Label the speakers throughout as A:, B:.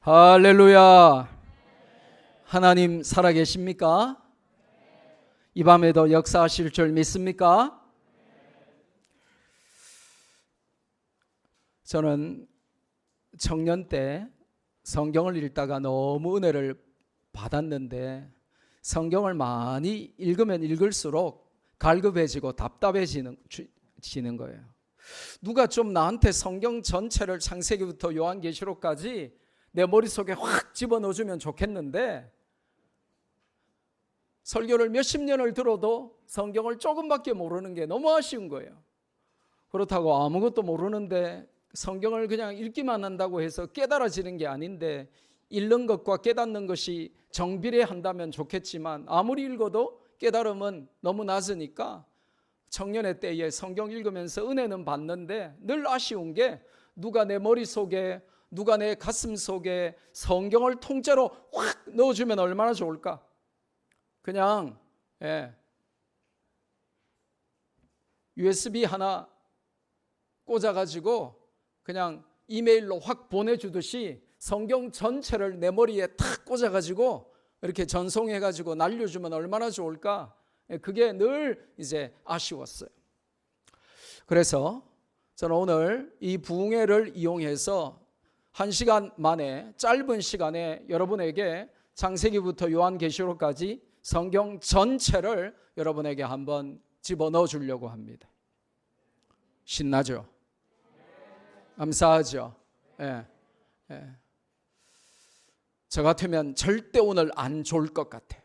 A: 할렐루야. 하나님 살아계십니까? 이 밤에도 역사하실 줄 믿습니까? 저는 청년 때 성경을 읽다가 너무 은혜를 받았는데 성경을 많이 읽으면 읽을수록 갈급해지고 답답해지는 거예요. 누가 좀 나한테 성경 전체를 창세기부터 요한계시록까지 내 머릿속에 확 집어넣어주면 좋겠는데 설교를 몇십 년을 들어도 성경을 조금밖에 모르는 게 너무 아쉬운 거예요. 그렇다고 아무것도 모르는데 성경을 그냥 읽기만 한다고 해서 깨달아지는 게 아닌데 읽는 것과 깨닫는 것이 정비례한다면 좋겠지만 아무리 읽어도 깨달음은 너무 낮으니까 청년의 때에 성경 읽으면서 은혜는 받는데 늘 아쉬운 게 누가 내 머릿속에 누가 내 가슴 속에 성경을 통째로 확 넣어주면 얼마나 좋을까? 그냥 USB 하나 꽂아가지고 그냥 이메일로 확 보내주듯이 성경 전체를 내 머리에 탁 꽂아가지고 이렇게 전송해가지고 날려주면 얼마나 좋을까? 그게 늘 이제 아쉬웠어요. 그래서 저는 오늘 이 부흥회를 이용해서 1시간 만에 짧은 시간에 여러분에게 창세기부터 요한계시록까지 성경 전체를 여러분에게 한번 집어넣어 주려고 합니다. 신나죠? 감사하죠? 예. 저 같으면 절대 오늘 안 좋을 것 같아요.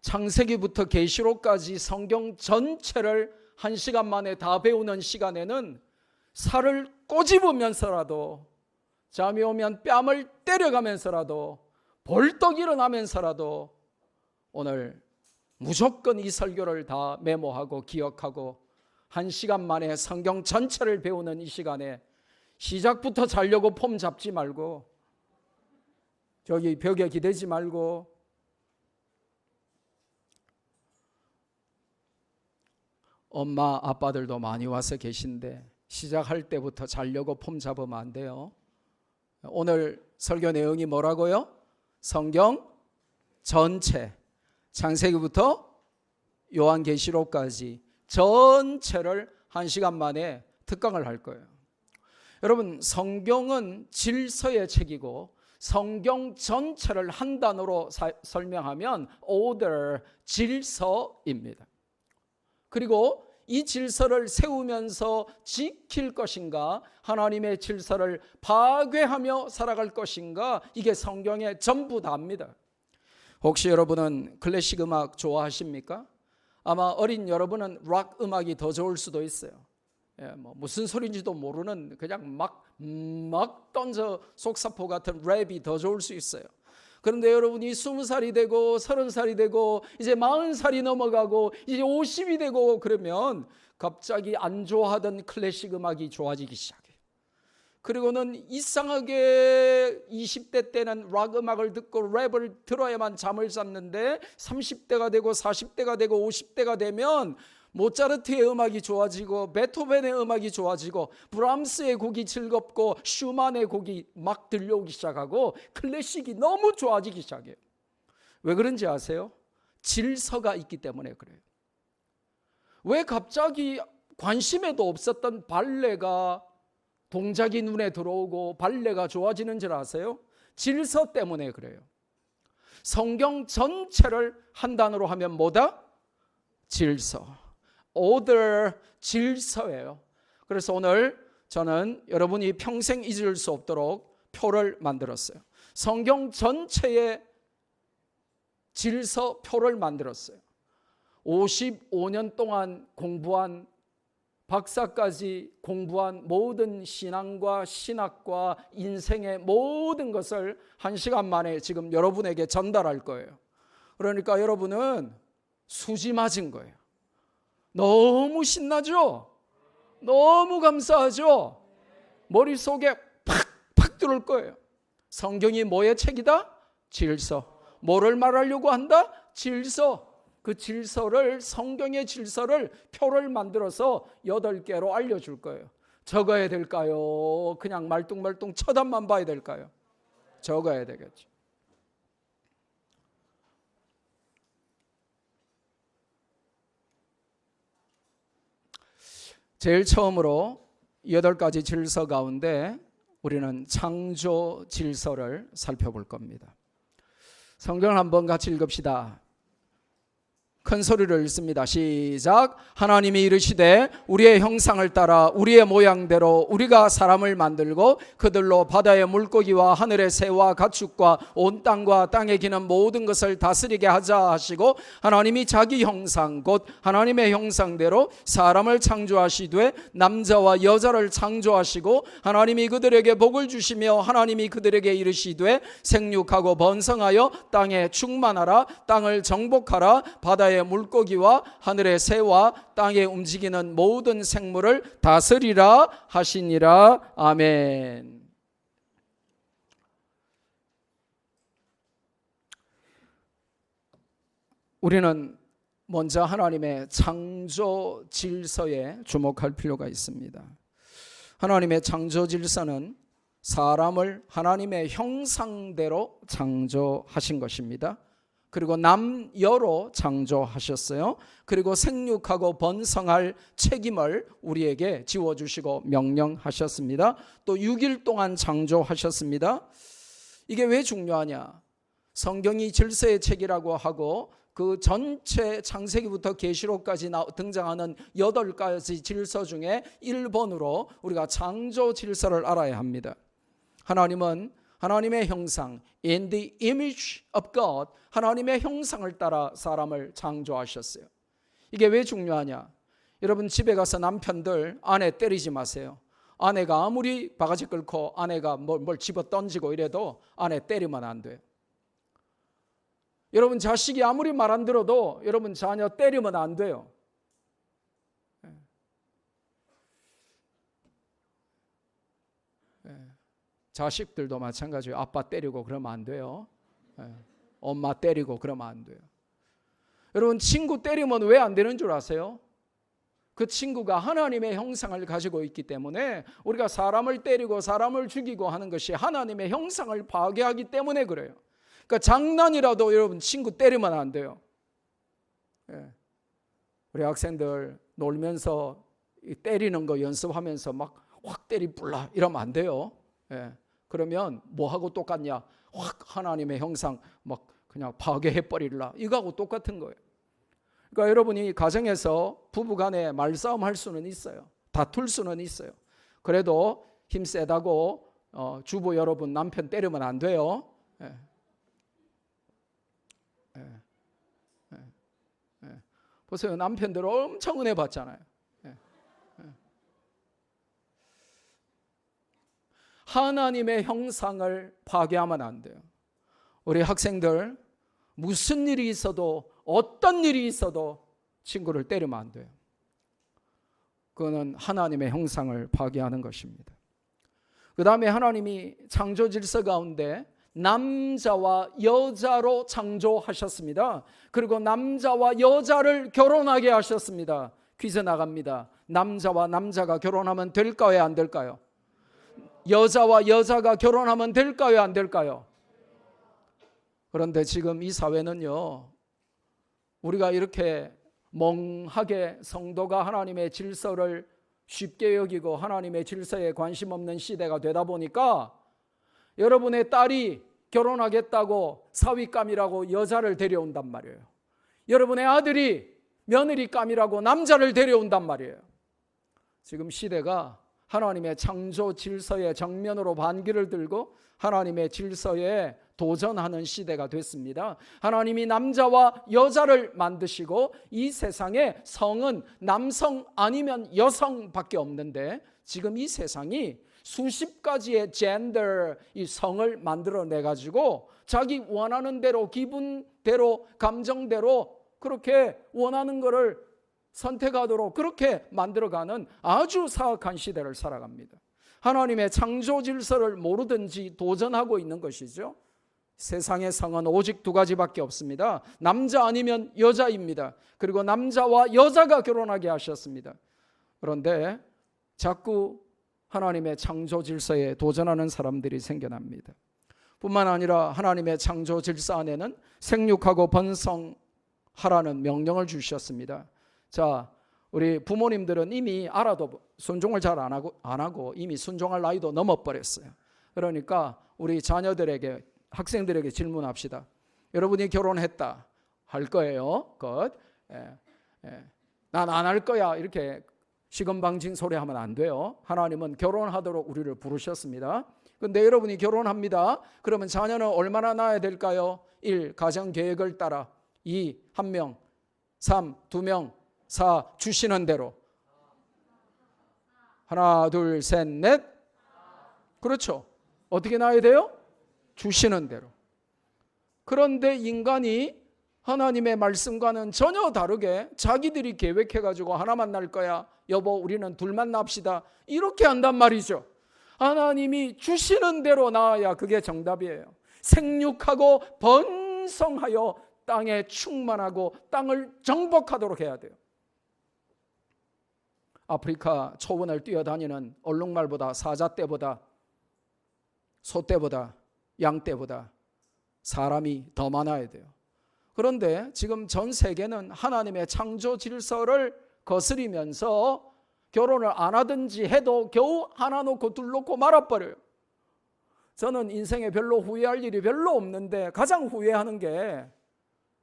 A: 창세기부터 계시록까지 성경 전체를 1시간 만에 다 배우는 시간에는 살을 꼬집으면서라도 잠이 오면 뺨을 때려가면서라도 벌떡 일어나면서라도 오늘 무조건 이 설교를 다 메모하고 기억하고 1시간 만에 성경 전체를 배우는 이 시간에 시작부터 자려고 폼 잡지 말고 저기 벽에 기대지 말고 엄마 아빠들도 많이 와서 계신데 시작할 때부터 자려고 폼 잡으면 안 돼요. 오늘 설교 내용이 뭐라고요? 성경 전체 창세기부터 요한계시록까지 전체를 1시간 만에 특강을 할 거예요. 여러분, 성경은 질서의 책이고 성경 전체를 한 단어로 설명하면 order, 질서입니다. 그리고 이 질서를 세우면서 지킬 것인가, 하나님의 질서를 파괴하며 살아갈 것인가, 이게 성경의 전부 다입니다. 혹시 여러분은 클래식 음악 좋아하십니까? 아마 어린 여러분은 락 음악이 더 좋을 수도 있어요. 무슨 소리인지도 모르는 그냥 막 던져 속사포 같은 랩이 더 좋을 수 있어요. 그런데 여러분이 20살이 되고 30살이 되고 이제 40살이 넘어가고 이제 50이 되고 그러면 갑자기 안 좋아하던 클래식 음악이 좋아지기 시작해요. 그리고는 이상하게 20대 때는 락 음악을 듣고 랩을 들어야만 잠을 잤는데 30대가 되고 40대가 되고 50대가 되면 모차르트의 음악이 좋아지고 베토벤의 음악이 좋아지고 브람스의 곡이 즐겁고 슈만의 곡이 막 들려오기 시작하고 클래식이 너무 좋아지기 시작해요. 왜 그런지 아세요? 질서가 있기 때문에 그래요. 왜 갑자기 관심에도 없었던 발레가 동작이 눈에 들어오고 발레가 좋아지는 줄 아세요? 질서 때문에 그래요. 성경 전체를 한 단어로 하면 뭐다? 질서. order, 질서예요. 그래서 오늘 저는 여러분이 평생 잊을 수 없도록 표를 만들었어요. 성경 전체의 질서표를 만들었어요. 55년 동안 공부한, 박사까지 공부한 모든 신앙과 신학과 인생의 모든 것을 1시간 만에 지금 여러분에게 전달할 거예요. 그러니까 여러분은 수지 맞은 거예요. 너무 신나죠? 너무 감사하죠? 머릿속에 팍팍 들어올 거예요. 성경이 뭐의 책이다? 질서. 뭐를 말하려고 한다? 질서. 그 질서를, 성경의 질서를 표를 만들어서 8개로 알려줄 거예요. 적어야 될까요? 그냥 말뚱말뚱 쳐다만 봐야 될까요? 적어야 되겠죠. 제일 처음으로 8가지 질서 가운데 우리는 창조 질서를 살펴볼 겁니다. 성경을 한번 같이 읽읍시다. 큰 소리로 읽습니다. 시작. 하나님이 이르시되 우리의 형상을 따라 우리의 모양대로 우리가 사람을 만들고 그들로 바다의 물고기와 하늘의 새와 가축과 온 땅과 땅에 기는 모든 것을 다스리게 하자 하시고, 하나님이 자기 형상 곧 하나님의 형상대로 사람을 창조하시되 남자와 여자를 창조하시고, 하나님이 그들에게 복을 주시며 하나님이 그들에게 이르시되 생육하고 번성하여 땅에 충만하라. 땅을 정복하라. 바다의 물고기와 하늘의 새와 땅에 움직이는 모든 생물을 다스리라 하시니라. 아멘. 우리는 먼저 하나님의 창조 질서에 주목할 필요가 있습니다. 하나님의 창조 질서는 사람을 하나님의 형상대로 창조하신 것입니다. 그리고 남여로 창조하셨어요. 그리고 생육하고 번성할 책임을 우리에게 지워주시고 명령하셨습니다. 또 6일 동안 창조하셨습니다. 이게 왜 중요하냐? 성경이 질서의 책이라고 하고 그 전체 창세기부터 계시록까지 등장하는 8가지 질서 중에 1번으로 우리가 창조 질서를 알아야 합니다. 하나님은 하나님의 형상, in the image of God, 하나님의 형상을 따라 사람을 창조하셨어요. 이게 왜 중요하냐? 여러분 집에 가서 남편들 아내 때리지 마세요. 아내가 아무리 바가지 끓고 아내가 뭘 집어 던지고 이래도 아내 때리면 안 돼요. 여러분 자식이 아무리 말 안 들어도 여러분 자녀 때리면 안 돼요. 자식들도 마찬가지예요. 아빠 때리고 그러면 안 돼요. 엄마 때리고 그러면 안 돼요. 여러분 친구 때리면 왜 안 되는 줄 아세요? 그 친구가 하나님의 형상을 가지고 있기 때문에, 우리가 사람을 때리고 사람을 죽이고 하는 것이 하나님의 형상을 파괴하기 때문에 그래요. 그러니까 장난이라도 여러분 친구 때리면 안 돼요. 우리 학생들 놀면서 때리는 거 연습하면서 막 확 때리불라 이러면 안 돼요. 그러면 뭐하고 똑같냐? 확 하나님의 형상 막 그냥 파괴해버리라. 이거하고 똑같은 거예요. 그러니까 여러분이 가정에서 부부간에 말싸움 할 수는 있어요. 다툴 수는 있어요. 그래도 힘 세다고 주부 여러분 남편 때리면 안 돼요. 보세요. 남편들 엄청 은혜 받잖아요. 하나님의 형상을 파괴하면 안 돼요. 우리 학생들 무슨 일이 있어도 어떤 일이 있어도 친구를 때리면 안 돼요. 그거는 하나님의 형상을 파괴하는 것입니다. 그 다음에 하나님이 창조 질서 가운데 남자와 여자로 창조하셨습니다. 그리고 남자와 여자를 결혼하게 하셨습니다. 퀴즈 나갑니다. 남자와 남자가 결혼하면 될까요? 안 될까요? 여자와 여자가 결혼하면 될까요? 안 될까요? 그런데 지금 이 사회는요, 우리가 이렇게 멍하게 성도가 하나님의 질서를 쉽게 여기고 하나님의 질서에 관심 없는 시대가 되다 보니까 여러분의 딸이 결혼하겠다고 사위감이라고 여자를 데려온단 말이에요. 여러분의 아들이 며느리감이라고 남자를 데려온단 말이에요. 지금 시대가 하나님의 창조 질서의 정면으로 반기를 들고 하나님의 질서에 도전하는 시대가 됐습니다. 하나님이 남자와 여자를 만드시고 이 세상에 성은 남성 아니면 여성밖에 없는데, 지금 이 세상이 수십 가지의 젠더, 이 성을 만들어내 가지고 자기 원하는 대로 기분대로 감정대로 그렇게 원하는 거를 선택하도록 그렇게 만들어가는 아주 사악한 시대를 살아갑니다. 하나님의 창조 질서를 모르든지 도전하고 있는 것이죠. 세상의 성은 오직 2가지밖에 없습니다. 남자 아니면 여자입니다. 그리고 남자와 여자가 결혼하게 하셨습니다. 그런데 자꾸 하나님의 창조 질서에 도전하는 사람들이 생겨납니다. 뿐만 아니라 하나님의 창조 질서 안에는 생육하고 번성하라는 명령을 주셨습니다. 자, 우리 부모님들은 이미 알아도 순종을 잘 안 하고 이미 순종할 나이도 넘어버렸어요. 그러니까 우리 자녀들에게, 학생들에게 질문합시다. 여러분이 결혼했다 할 거예요? 난 안 할 거야. 이렇게 시건방진 소리 하면 안 돼요. 하나님은 결혼하도록 우리를 부르셨습니다. 근데 여러분이 결혼합니다. 그러면 자녀는 얼마나 낳아야 될까요? 1. 가정 계획을 따라. 2. 1명. 3. 2명. 4. 주시는 대로. 하나, 둘, 셋, 넷. 그렇죠. 어떻게 낳아야 돼요? 주시는 대로. 그런데 인간이 하나님의 말씀과는 전혀 다르게 자기들이 계획해가지고 하나만 낳을 거야. 여보, 우리는 둘만 납시다. 이렇게 한단 말이죠. 하나님이 주시는 대로 낳아야 그게 정답이에요. 생육하고 번성하여 땅에 충만하고 땅을 정복하도록 해야 돼요. 아프리카 초원을 뛰어다니는 얼룩말보다, 사자떼보다, 소떼보다, 양떼보다 사람이 더 많아야 돼요. 그런데 지금 전 세계는 하나님의 창조 질서를 거스리면서 결혼을 안 하든지 해도 겨우 하나 놓고 둘 놓고 말아버려요. 저는 인생에 별로 후회할 일이 별로 없는데 가장 후회하는 게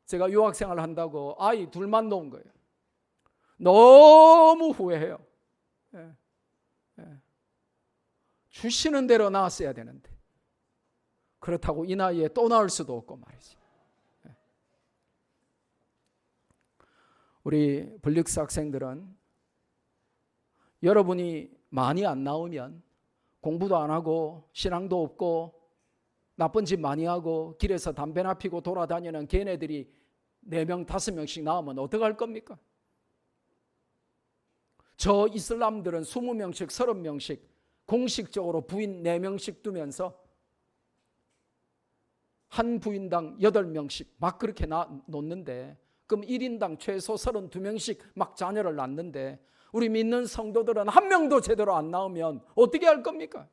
A: 제가 유학생활 한다고 아이 둘만 놓은 거예요. 너무 후회해요. 주시는 대로 낳았어야 되는데 그렇다고 이 나이에 또 낳을 수도 없고 말이지. 우리 블릭스 학생들은 여러분이 많이 안 나오면 공부도 안 하고 신앙도 없고 나쁜 짓 많이 하고 길에서 담배나 피고 돌아다니는 걔네들이 4명, 5명씩 나오면 어떡할 겁니까? 저 이슬람들은 20명씩, 30명씩 공식적으로 부인 4명씩 두면서 한 부인당 8명씩 막 그렇게 놓는데 그럼 1인당 최소 32명씩 막 자녀를 낳는데 우리 믿는 성도들은 한 명도 제대로 안 나오면 어떻게 할 겁니까?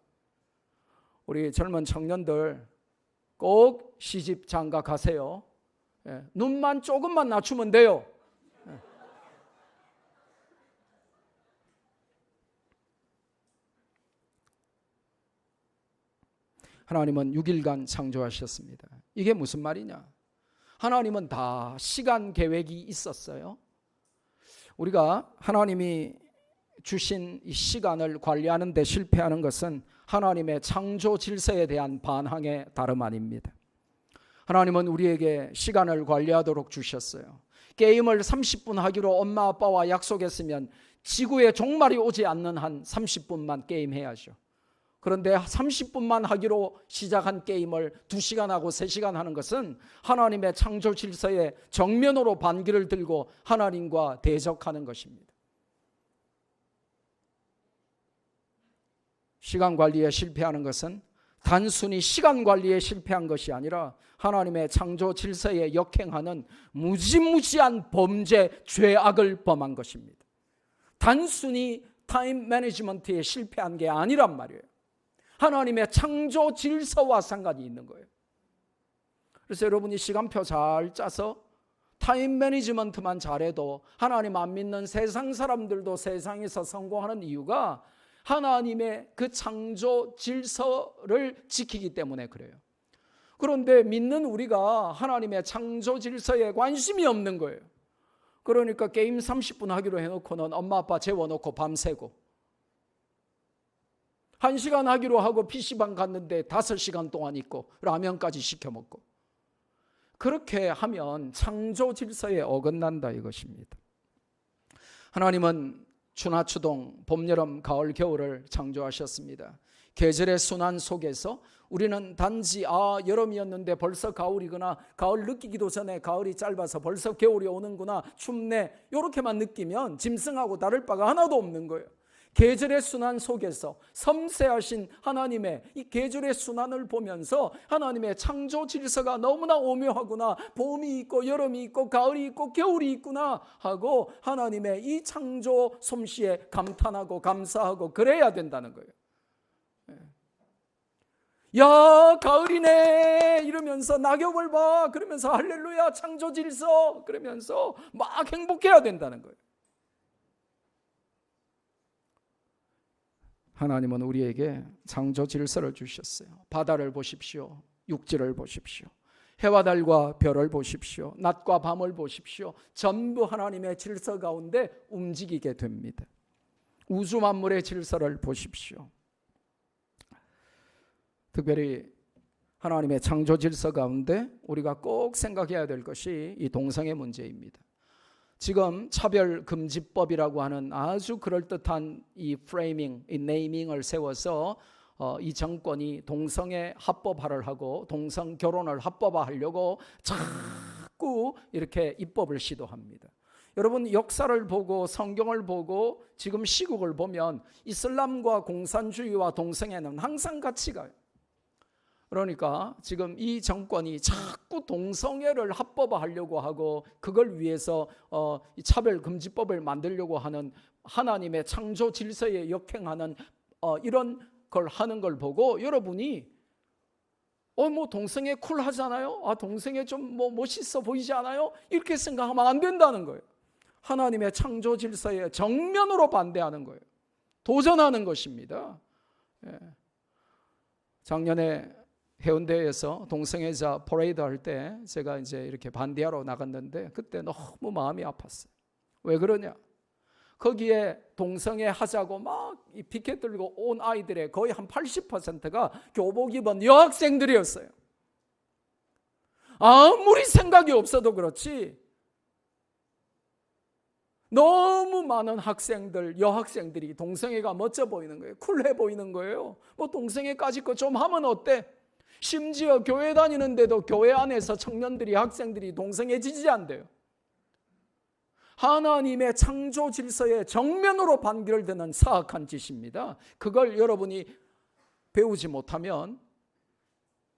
A: 우리 젊은 청년들 꼭 시집 장가 가세요. 눈만 조금만 낮추면 돼요. 하나님은 6일간 창조하셨습니다. 이게 무슨 말이냐? 하나님은 다 시간 계획이 있었어요. 우리가 하나님이 주신 이 시간을 관리하는 데 실패하는 것은 하나님의 창조 질서에 대한 반항의 다름 아닙니다. 하나님은 우리에게 시간을 관리하도록 주셨어요. 게임을 30분 하기로 엄마 아빠와 약속했으면 지구에 종말이 오지 않는 한 30분만 게임해야죠. 그런데 30분만 하기로 시작한 게임을 2시간 하고 3시간 하는 것은 하나님의 창조 질서에 정면으로 반기를 들고 하나님과 대적하는 것입니다. 시간 관리에 실패하는 것은 단순히 시간 관리에 실패한 것이 아니라 하나님의 창조 질서에 역행하는 무지무지한 범죄, 죄악을 범한 것입니다. 단순히 타임 매니지먼트에 실패한 게 아니란 말이에요. 하나님의 창조 질서와 상관이 있는 거예요. 그래서 여러분이 시간표 잘 짜서 타임 매니지먼트만 잘해도 하나님 안 믿는 세상 사람들도 세상에서 성공하는 이유가 하나님의 그 창조 질서를 지키기 때문에 그래요. 그런데 믿는 우리가 하나님의 창조 질서에 관심이 없는 거예요. 그러니까 게임 30분 하기로 해놓고는 엄마 아빠 재워놓고 밤새고 1시간 하기로 하고 PC방 갔는데 5시간 동안 있고 라면까지 시켜 먹고 그렇게 하면 창조 질서에 어긋난다 이것입니다. 하나님은 추나추동, 봄, 여름, 가을, 겨울을 창조하셨습니다. 계절의 순환 속에서 우리는 단지 여름이었는데 벌써 가을이구나, 가을 느끼기도 전에 가을이 짧아서 벌써 겨울이 오는구나, 춥네 이렇게만 느끼면 짐승하고 다를 바가 하나도 없는 거예요. 계절의 순환 속에서 섬세하신 하나님의 이 계절의 순환을 보면서 하나님의 창조 질서가 너무나 오묘하구나, 봄이 있고 여름이 있고 가을이 있고 겨울이 있구나 하고 하나님의 이 창조 솜씨에 감탄하고 감사하고 그래야 된다는 거예요. 야, 가을이네 이러면서 낙엽을 봐 그러면서 할렐루야 창조 질서 그러면서 막 행복해야 된다는 거예요. 하나님은 우리에게 창조 질서를 주셨어요. 바다를 보십시오. 육지를 보십시오. 해와 달과 별을 보십시오. 낮과 밤을 보십시오. 전부 하나님의 질서 가운데 움직이게 됩니다. 우주 만물의 질서를 보십시오. 특별히 하나님의 창조 질서 가운데 우리가 꼭 생각해야 될 것이 이 동성애 문제입니다. 지금 차별금지법이라고 하는 아주 그럴듯한 이 프레이밍, 이 네이밍을 세워서 이 정권이 동성애 합법화를 하고 동성 결혼을 합법화하려고 자꾸 이렇게 입법을 시도합니다. 여러분 역사를 보고 성경을 보고 지금 시국을 보면 이슬람과 공산주의와 동성애는 항상 같이 가요. 그러니까 지금 이 정권이 자꾸 동성애를 합법화하려고 하고 그걸 위해서 차별금지법을 만들려고 하는 하나님의 창조 질서에 역행하는 이런 걸 하는 걸 보고 여러분이 뭐 동성애 쿨하잖아요. 동성애 좀 뭐 멋있어 보이지 않아요? 이렇게 생각하면 안 된다는 거예요. 하나님의 창조 질서에 정면으로 반대하는 거예요. 도전하는 것입니다. 작년에 해운대에서 동성애자 퍼레이드 할 때 제가 이제 이렇게 반대하러 나갔는데 그때 너무 마음이 아팠어요. 왜 그러냐? 거기에 동성애 하자고 막 이 피켓 들고 온 아이들의 거의 한 80%가 교복 입은 여학생들이었어요. 아무리 생각이 없어도 그렇지 너무 많은 학생들, 여학생들이 동성애가 멋져 보이는 거예요. 쿨해 보이는 거예요. 뭐 동성애까지 거 좀 하면 어때? 심지어 교회 다니는데도 교회 안에서 청년들이 학생들이 동성애 지지한대요. 하나님의 창조 질서에 정면으로 반결되는 사악한 짓입니다. 그걸 여러분이 배우지 못하면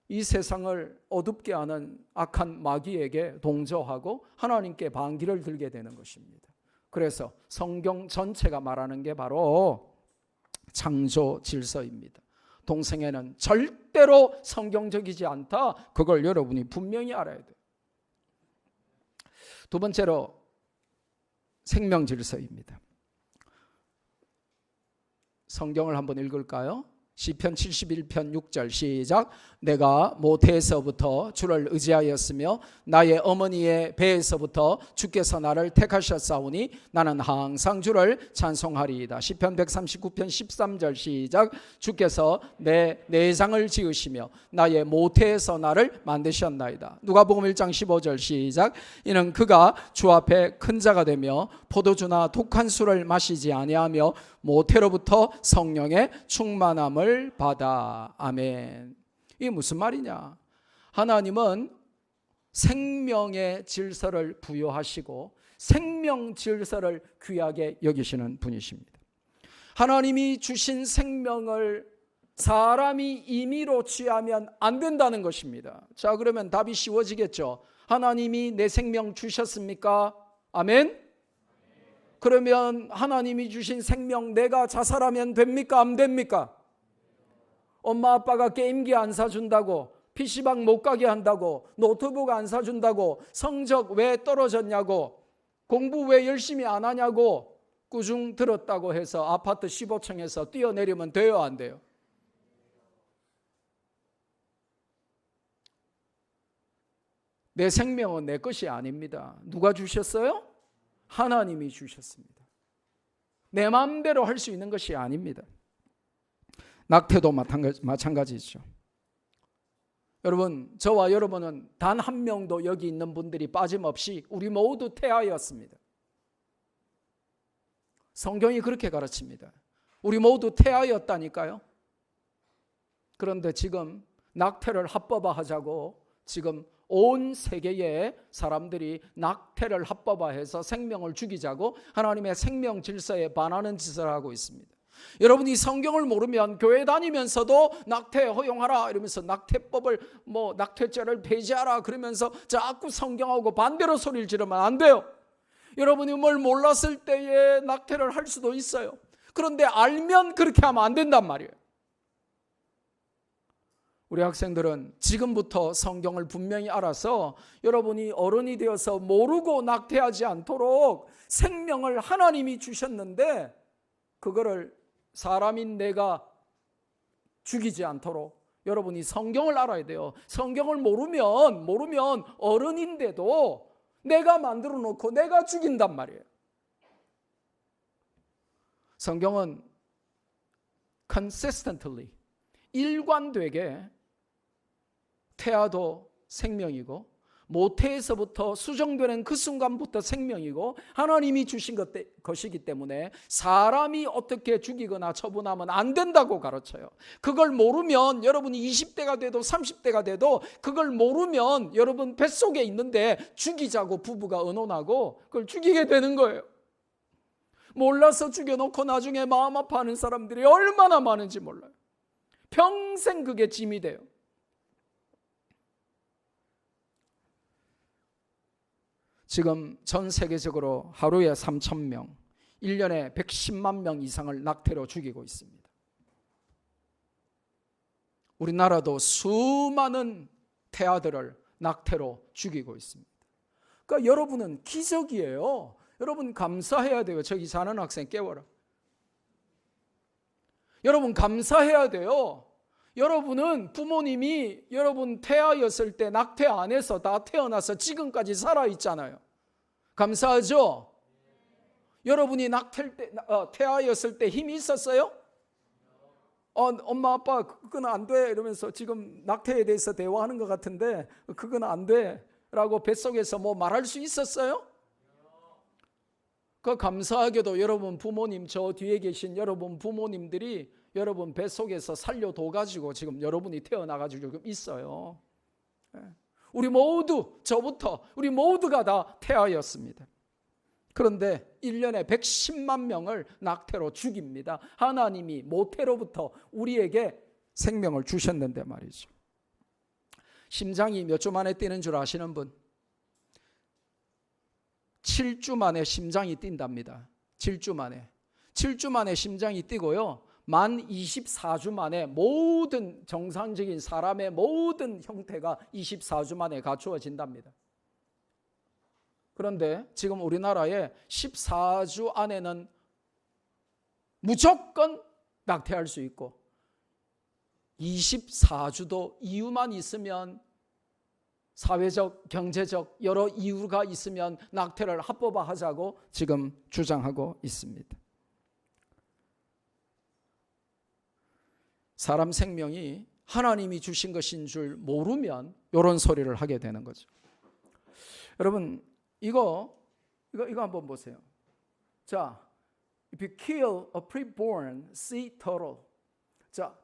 A: 이 세상을 어둡게 하는 악한 마귀에게 동조하고 하나님께 반기를 들게 되는 것입니다. 그래서 성경 전체가 말하는 게 바로 창조 질서입니다. 동성애는 절대로 성경적이지 않다. 그걸 여러분이 분명히 알아야 돼요. 두 번째로 생명 질서입니다. 성경을 한번 읽을까요? 시편 71편 6절 시작. 내가 모태에서부터 주를 의지하였으며 나의 어머니의 배에서부터 주께서 나를 택하셨사오니 나는 항상 주를 찬송하리이다. 시편 139편 13절 시작. 주께서 내 내장을 지으시며 나의 모태에서 나를 만드셨나이다. 누가복음 1장 15절 시작. 이는 그가 주 앞에 큰 자가 되며 포도주나 독한 술을 마시지 아니하며 모태로부터 성령의 충만함을 받아. 아멘. 이게 무슨 말이냐? 하나님은 생명의 질서를 부여하시고 생명 질서를 귀하게 여기시는 분이십니다. 하나님이 주신 생명을 사람이 임의로 취하면 안 된다는 것입니다. 자, 그러면 답이 쉬워지겠죠. 하나님이 내 생명 주셨습니까? 아멘. 그러면 하나님이 주신 생명 내가 자살하면 됩니까? 안 됩니까? 엄마 아빠가 게임기 안 사준다고, PC방 못 가게 한다고, 노트북 안 사준다고, 성적 왜 떨어졌냐고, 공부 왜 열심히 안 하냐고 꾸중 들었다고 해서 아파트 15층에서 뛰어내리면 돼요? 안 돼요? 내 생명은 내 것이 아닙니다. 누가 주셨어요? 하나님이 주셨습니다. 내 마음대로 할 수 있는 것이 아닙니다. 낙태도 마찬가지죠. 여러분, 저와 여러분은 단 한 명도 여기 있는 분들이 빠짐없이 우리 모두 태아였습니다. 성경이 그렇게 가르칩니다. 우리 모두 태아였다니까요. 그런데 지금 낙태를 합법화하자고 지금 온 세계의 사람들이 낙태를 합법화해서 생명을 죽이자고 하나님의 생명 질서에 반하는 짓을 하고 있습니다. 여러분이 성경을 모르면 교회 다니면서도 낙태 허용하라 이러면서 낙태법을 낙태죄를 폐지하라 그러면서 자꾸 성경하고 반대로 소리를 지르면 안 돼요. 여러분이 뭘 몰랐을 때에 낙태를 할 수도 있어요. 그런데 알면 그렇게 하면 안 된단 말이에요. 우리 학생들은 지금부터 성경을 분명히 알아서 여러분이 어른이 되어서 모르고 낙태하지 않도록 생명을 하나님이 주셨는데 그거를 사람인 내가 죽이지 않도록 여러분이 성경을 알아야 돼요. 성경을 모르면 어른인데도 내가 만들어 놓고 내가 죽인단 말이에요. 성경은 consistently 일관되게 태아도 생명이고 모태에서부터 수정되는 그 순간부터 생명이고 하나님이 주신 것이기 때문에 사람이 어떻게 죽이거나 처분하면 안 된다고 가르쳐요. 그걸 모르면 여러분이 20대가 돼도 30대가 돼도 그걸 모르면 여러분 뱃속에 있는데 죽이자고 부부가 의논하고 그걸 죽이게 되는 거예요. 몰라서 죽여놓고 나중에 마음 아파하는 사람들이 얼마나 많은지 몰라요. 평생 그게 짐이 돼요. 지금 전 세계적으로 하루에 3,000명, 1년에 110만 명 이상을 낙태로 죽이고 있습니다. 우리나라도 수많은 태아들을 낙태로 죽이고 있습니다. 그러니까 여러분은 기적이에요. 여러분 감사해야 돼요. 저기 사는 학생 깨워라. 여러분 감사해야 돼요. 여러분은 부모님이 여러분 태아였을 때 낙태 안 해서 다 태어나서 지금까지 살아있잖아요. 감사하죠? 여러분이 태아였을 때 힘이 있었어요? 엄마 아빠 그건 안 돼 이러면서 지금 낙태에 대해서 대화하는 것 같은데 그건 안 돼 라고 뱃속에서 뭐 말할 수 있었어요? 그 감사하게도 여러분 부모님 저 뒤에 계신 여러분 부모님들이 여러분 뱃속에서 살려둬가지고 지금 여러분이 태어나가지고 지금 있어요. 우리 모두 저부터 우리 모두가 다 태아였습니다. 그런데 1년에 110만 명을 낙태로 죽입니다. 하나님이 모태로부터 우리에게 생명을 주셨는데 말이죠. 심장이 몇 주 만에 뛰는 줄 아시는 분? 7주 만에 심장이 뛴답니다. 7주 만에 심장이 뛰고요. 만 24주 만에 모든 정상적인 사람의 모든 형태가 24주 만에 갖추어진답니다. 그런데 지금 우리나라에 14주 안에는 무조건 낙태할 수 있고 24주도 이유만 있으면 사회적, 경제적 여러 이유가 있으면 낙태를 합법화하자고 지금 주장하고 있습니다. 사람 생명이 하나님이 주신 것인 줄 모르면 이런 소리를 하게 되는 거죠. 여러분 이거 한번 보세요. 자, if you kill a preborn sea turtle, 자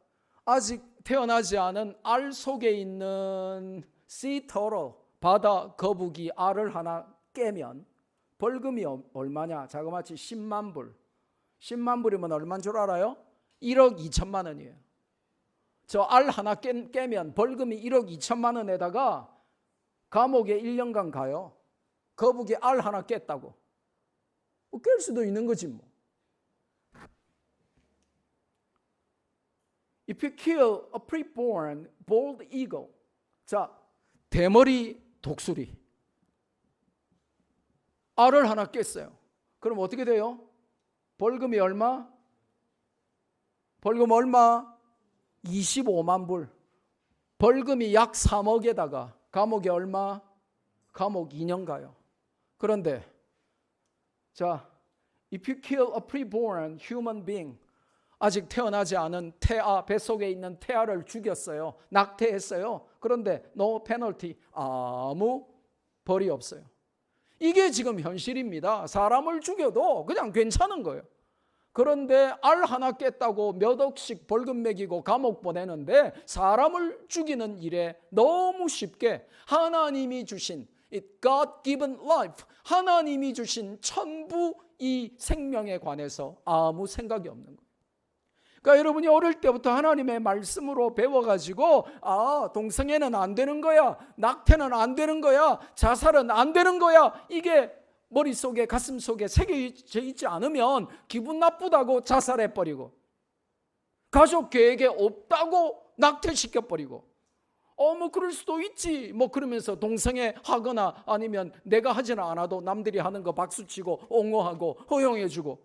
A: 아직 태어나지 않은 알 속에 있는 sea turtle 바다 거북이 알을 하나 깨면 벌금이 얼마냐? 자그마치 10만 불. 10만 불이면 얼마인 줄 알아요? 1억 2천만 원이에요. 저 알 하나 깨면 벌금이 1억 2천만 원에다가 감옥에 1년간 가요. 거북이 알 하나 깼다고. 깰 수도 있는 거지 뭐. If you kill a preborn bald eagle, 자 대머리 독수리 알을 하나 깼어요. 그럼 어떻게 돼요? 벌금이 얼마? 벌금 얼마? 25만 불. 벌금이 약 3억에다가 감옥에 얼마? 감옥 2년 가요. 그런데 자, if you kill a preborn human being, 아직 태어나지 않은 태아, 뱃속에 있는 태아를 죽였어요. 낙태했어요. 그런데 no penalty, 아무 벌이 없어요. 이게 지금 현실입니다. 사람을 죽여도 그냥 괜찮은 거예요. 그런데 알 하나 깼다고 몇 억씩 벌금 매기고 감옥 보내는데 사람을 죽이는 일에 너무 쉽게 하나님이 주신 God-given life, 하나님이 주신 천부 이 생명에 관해서 아무 생각이 없는 거예요. 그러니까 여러분이 어릴 때부터 하나님의 말씀으로 배워가지고 동성애는 안 되는 거야, 낙태는 안 되는 거야, 자살은 안 되는 거야, 이게 머릿속에 가슴속에 새겨져 있지 않으면 기분 나쁘다고 자살해버리고 가족 계획에 없다고 낙태시켜버리고 뭐 그럴 수도 있지. 뭐 그러면서 동성애 하거나 아니면 내가 하지는 않아도 남들이 하는 거 박수치고 옹호하고 허용해주고,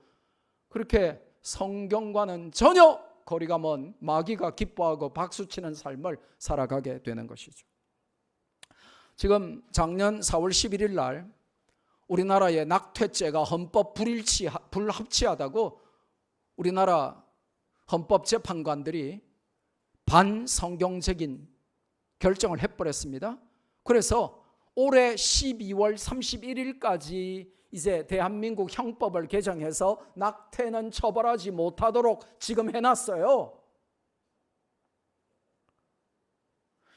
A: 그렇게 성경과는 전혀 거리가 먼 마귀가 기뻐하고 박수치는 삶을 살아가게 되는 것이죠. 지금 작년 4월 11일 날 우리나라의 낙태죄가 헌법 불합치하다고 우리나라 헌법재판관들이 반성경적인 결정을 해버렸습니다. 그래서 올해 12월 31일까지 이제 대한민국 형법을 개정해서 낙태는 처벌하지 못하도록 지금 해놨어요.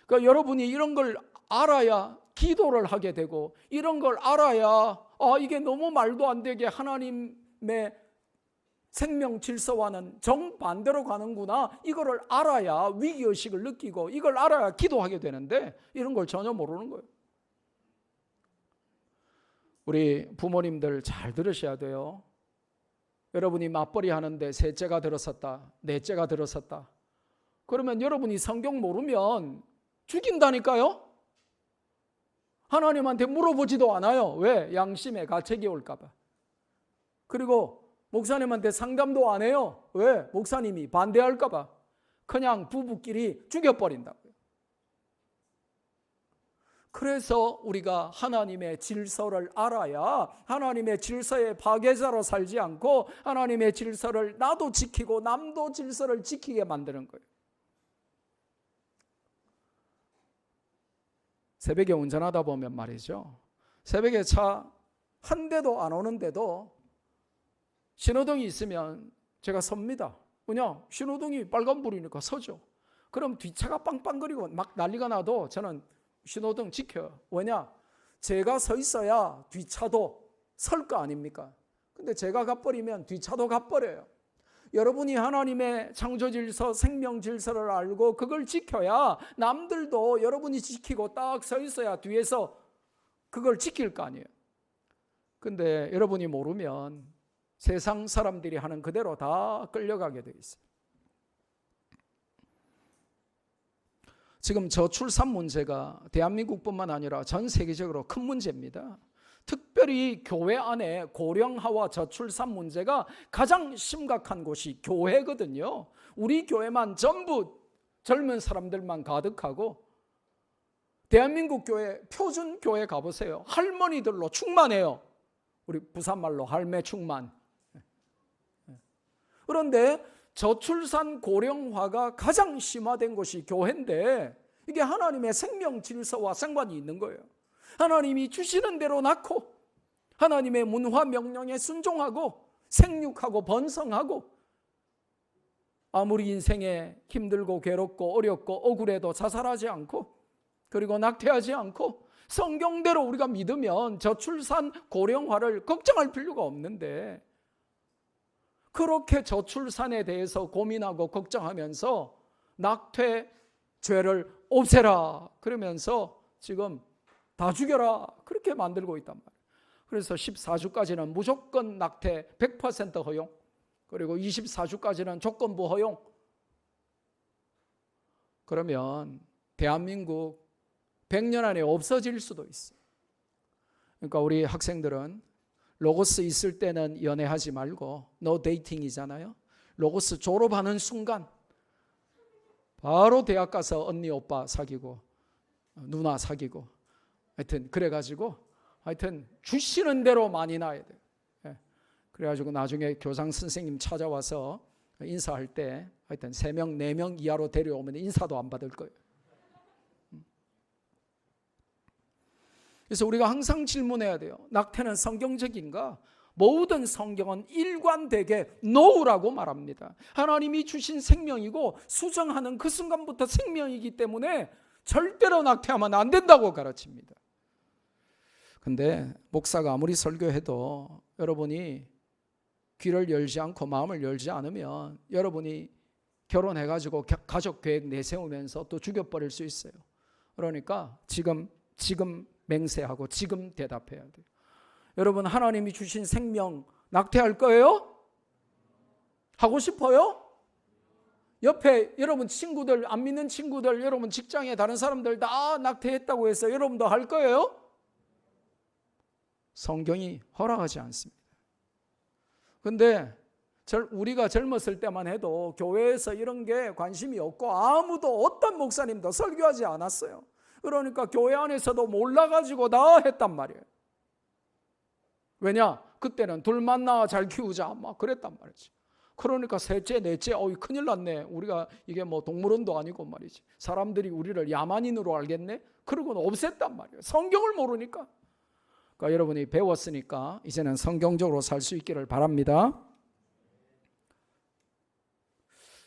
A: 그러니까 여러분이 이런 걸 알아야 기도를 하게 되고, 이런 걸 알아야 이게 너무 말도 안 되게 하나님의 생명 질서와는 정반대로 가는구나, 이거를 알아야 위기의식을 느끼고, 이걸 알아야 기도하게 되는데 이런 걸 전혀 모르는 거예요. 우리 부모님들 잘 들으셔야 돼요. 여러분이 맞벌이 하는데 셋째가 들었었다, 넷째가 들었었다, 그러면 여러분이 성경 모르면 죽인다니까요. 하나님한테 물어보지도 않아요. 왜? 양심에 가책이 올까 봐. 그리고 목사님한테 상담도 안 해요. 왜? 목사님이 반대할까 봐. 그냥 부부끼리 죽여버린다고요. 그래서 우리가 하나님의 질서를 알아야 하나님의 질서의 파괴자로 살지 않고 하나님의 질서를 나도 지키고 남도 질서를 지키게 만드는 거예요. 새벽에 운전하다 보면 말이죠, 새벽에 차 한 대도 안 오는데도 신호등이 있으면 제가 섭니다. 그냥 신호등이 빨간불이니까 서죠. 그럼 뒷차가 빵빵거리고 막 난리가 나도 저는 신호등 지켜요. 왜냐? 제가 서 있어야 뒷차도 설 거 아닙니까? 근데 제가 가버리면 뒷차도 가버려요. 여러분이 하나님의 창조질서, 생명질서를 알고 그걸 지켜야 남들도 여러분이 지키고 딱 서 있어야 뒤에서 그걸 지킬 거 아니에요. 근데 여러분이 모르면 세상 사람들이 하는 그대로 다 끌려가게 돼 있어요. 지금 저출산 문제가 대한민국뿐만 아니라 전 세계적으로 큰 문제입니다. 특별히 교회 안에 고령화와 저출산 문제가 가장 심각한 곳이 교회거든요. 우리 교회만 전부 젊은 사람들만 가득하고, 대한민국 교회, 표준 교회 가보세요. 할머니들로 충만해요. 우리 부산말로 할매 충만. 그런데 저출산 고령화가 가장 심화된 곳이 교회인데, 이게 하나님의 생명 질서와 상관이 있는 거예요. 하나님이 주시는 대로 낳고 하나님의 문화 명령에 순종하고 생육하고 번성하고, 아무리 인생에 힘들고 괴롭고 어렵고 억울해도 자살하지 않고, 그리고 낙태하지 않고 성경대로 우리가 믿으면 저출산 고령화를 걱정할 필요가 없는데, 그렇게 저출산에 대해서 고민하고 걱정하면서 낙태 죄를 없애라 그러면서 지금 다 죽여라 그렇게 만들고 있단 말이에요. 그래서 14주까지는 무조건 낙태 100% 허용, 그리고 24주까지는 조건부 허용. 그러면 대한민국 100년 안에 없어질 수도 있어요. 그러니까 우리 학생들은 로고스 있을 때는 연애하지 말고 노 데이팅이잖아요. 로고스 졸업하는 순간 바로 대학 가서 언니 오빠 사귀고 누나 사귀고, 하여튼 그래가지고 하여튼 주시는 대로 많이 낳아야 돼요. 그래가지고 나중에 교장 선생님 찾아와서 인사할 때 하여튼 3명 4명 이하로 데려오면 인사도 안 받을 거예요. 그래서 우리가 항상 질문해야 돼요. 낙태는 성경적인가? 모든 성경은 일관되게 no라고 말합니다. 하나님이 주신 생명이고 수정하는 그 순간부터 생명이기 때문에 절대로 낙태하면 안 된다고 가르칩니다. 근데 목사가 아무리 설교해도 여러분이 귀를 열지 않고 마음을 열지 않으면 여러분이 결혼해가지고 가족 계획 내세우면서 또 죽여버릴 수 있어요. 그러니까 지금 맹세하고 지금 대답해야 돼요. 여러분, 하나님이 주신 생명 낙태할 거예요? 하고 싶어요? 옆에 여러분 친구들, 안 믿는 친구들, 여러분 직장에 다른 사람들 다 낙태했다고 해서 여러분도 할 거예요? 성경이 허락하지 않습니다. 근데 우리가 젊었을 때만 해도 교회에서 이런 게 관심이 없고 아무도 어떤 목사님도 설교하지 않았어요. 그러니까 교회 안에서도 몰라가지고 다 했단 말이에요. 왜냐? 그때는 둘만 낳아 잘 키우자 막 그랬단 말이지. 그러니까 셋째, 넷째, 큰일 났네. 우리가 이게 뭐 동물원도 아니고 말이지. 사람들이 우리를 야만인으로 알겠네? 그러고는 없앴단 말이에요. 성경을 모르니까. 그러니까 여러분이 배웠으니까 이제는 성경적으로 살 수 있기를 바랍니다.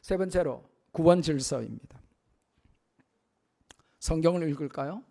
A: 세 번째로 구원 질서입니다. 성경을 읽을까요?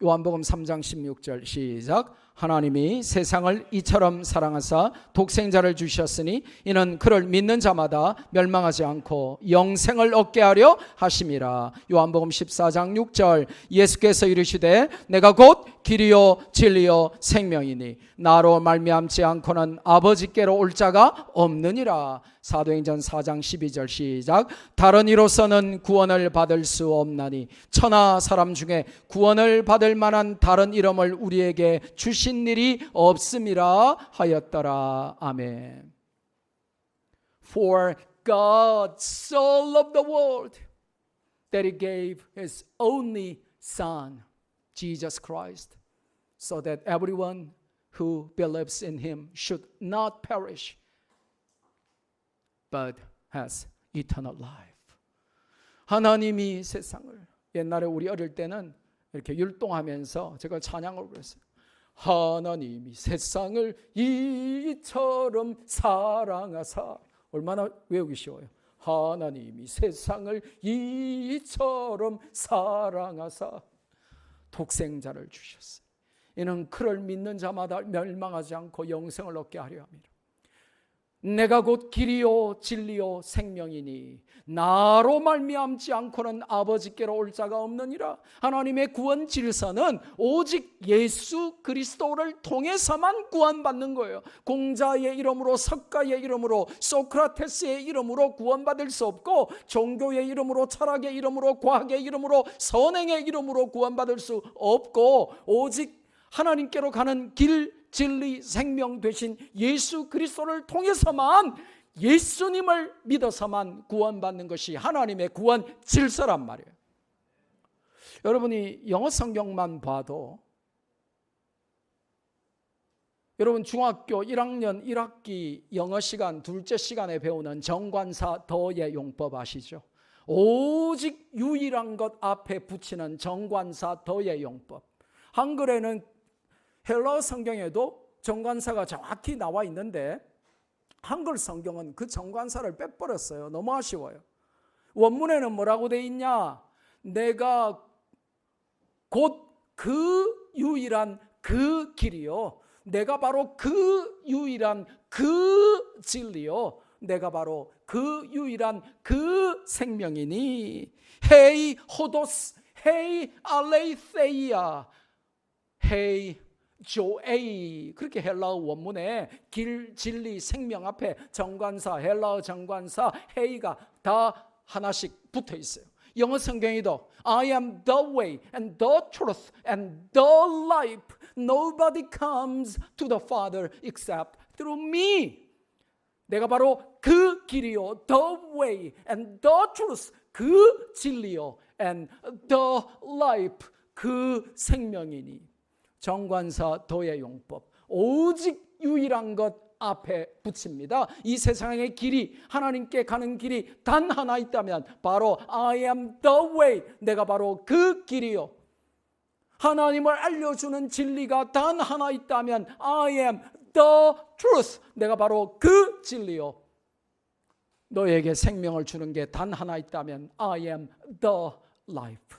A: 요한복음 3장 16절 시작. 하나님이 세상을 이처럼 사랑하사 독생자를 주셨으니 이는 그를 믿는 자마다 멸망하지 않고 영생을 얻게 하려 하심이라. 요한복음 14장 6절 예수께서 이르시되 내가 곧 길이요 진리요 생명이니 나로 말미암지 않고는 아버지께로 올 자가 없느니라. 사도행전 4장 12절 시작. 다른 이로서는 구원을 받을 수 없나니 천하 사람 중에 구원을 받을 만한 다른 이름을 우리에게 주신 일이 없음이라 하였더라. 아멘. For God so loved the world that he gave his only Son, Jesus Christ, so that everyone who believes in him should not perish, but has eternal life. 하나님이 세상을, 옛날에 우리 어릴 때는 이렇게 율동하면서 제가 찬양을 불렀어요. 하나님이 세상을 이처럼 사랑하사. 얼마나 외우기 쉬워요. 하나님이 세상을 이처럼 사랑하사 독생자를 주셨어요. 이는 그를 믿는 자마다 멸망하지 않고 영생을 얻게 하려 함이라. 내가 곧 길이요 진리요 생명이니 나로 말미암지 않고는 아버지께로 올 자가 없느니라. 하나님의 구원 질서는 오직 예수 그리스도를 통해서만 구원받는 거예요. 공자의 이름으로, 석가의 이름으로, 소크라테스의 이름으로 구원받을 수 없고, 종교의 이름으로, 철학의 이름으로, 과학의 이름으로, 선행의 이름으로 구원받을 수 없고, 오직 하나님께로 가는 길, 진리, 생명 되신 예수 그리스도를 통해서만, 예수님을 믿어서만 구원받는 것이 하나님의 구원 질서란 말이에요. 여러분이 영어 성경만 봐도, 여러분 중학교 1학년 1학기 영어 시간 둘째 시간에 배우는 정관사 더의 용법 아시죠? 오직 유일한 것 앞에 붙이는 정관사 더의 용법. 한글에는 헬라어 성경에도 정관사가 정확히 나와 있는데 한글 성경은 그 정관사를 빼버렸어요. 너무 아쉬워요. 원문에는 뭐라고 돼 있냐? 내가 곧 그 유일한 그 길이요, 내가 바로 그 유일한 그 진리요, 내가 바로 그 유일한 그 생명이니 헤이 호도스 헤이 알레이세이아 헤이 조에이. 그렇게 헬라어 원문에 길, 진리, 생명 앞에 정관사, 헬라어 정관사 헤이가 다 하나씩 붙어 있어요. 영어 성경에도 I am the way and the truth and the life. Nobody comes to the Father except through me. 내가 바로 그 길이요, the way and the truth, 그 진리요, and the life, 그 생명이니. 정관사 도의 용법, 오직 유일한 것 앞에 붙입니다. 이 세상의 길이, 하나님께 가는 길이 단 하나 있다면 바로 I am the way, 내가 바로 그 길이요. 하나님을 알려주는 진리가 단 하나 있다면 I am the truth, 내가 바로 그 진리요. 너에게 생명을 주는 게 단 하나 있다면 I am the life,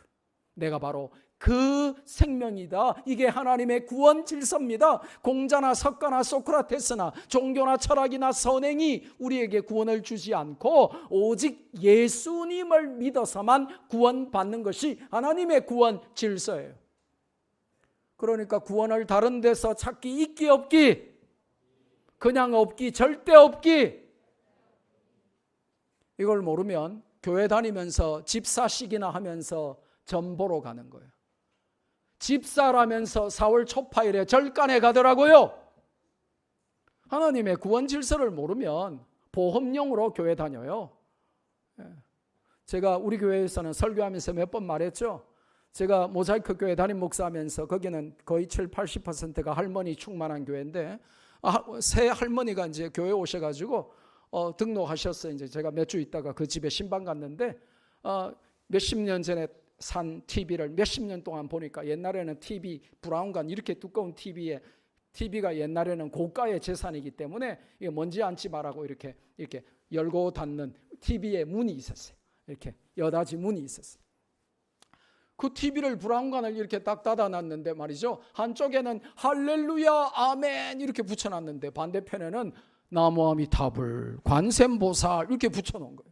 A: 내가 바로 그 생명이다. 이게 하나님의 구원 질서입니다. 공자나 석가나 소크라테스나 종교나 철학이나 선행이 우리에게 구원을 주지 않고 오직 예수님을 믿어서만 구원받는 것이 하나님의 구원 질서예요. 그러니까 구원을 다른 데서 찾기, 있기 없기, 그냥 없기, 절대 없기. 이걸 모르면 교회 다니면서 집사식이나 하면서 점 보러 가는 거예요. 집사라면서 4월 초파일에 절간에 가더라고요. 하나님의 구원 질서를 모르면 보험용으로 교회 다녀요. 제가 우리 교회에서는 설교하면서 몇 번 말했죠. 제가 모자이크 교회 담임 목사하면서 거기는 거의 70-80%가 할머니 충만한 교회인데 새 할머니가 이제 교회 오셔가지고 등록하셨어요. 이제 제가 몇 주 있다가 그 집에 신방 갔는데 몇십 년 전에 산 TV를 몇십 년 동안 보니까 옛날에는 TV 브라운관 이렇게 두꺼운 TV가 옛날에는 고가의 재산이기 때문에 이게 먼지 앉지 말라고 이렇게 열고 닫는 TV에 문이 있었어요. 이렇게 여닫이 문이 있었어요. 그 TV를 브라운관을 이렇게 딱 닫아놨는데 말이죠. 한쪽에는 할렐루야 아멘 이렇게 붙여놨는데 반대편에는 나무아미타불 관세음보살 이렇게 붙여놓은 거예요.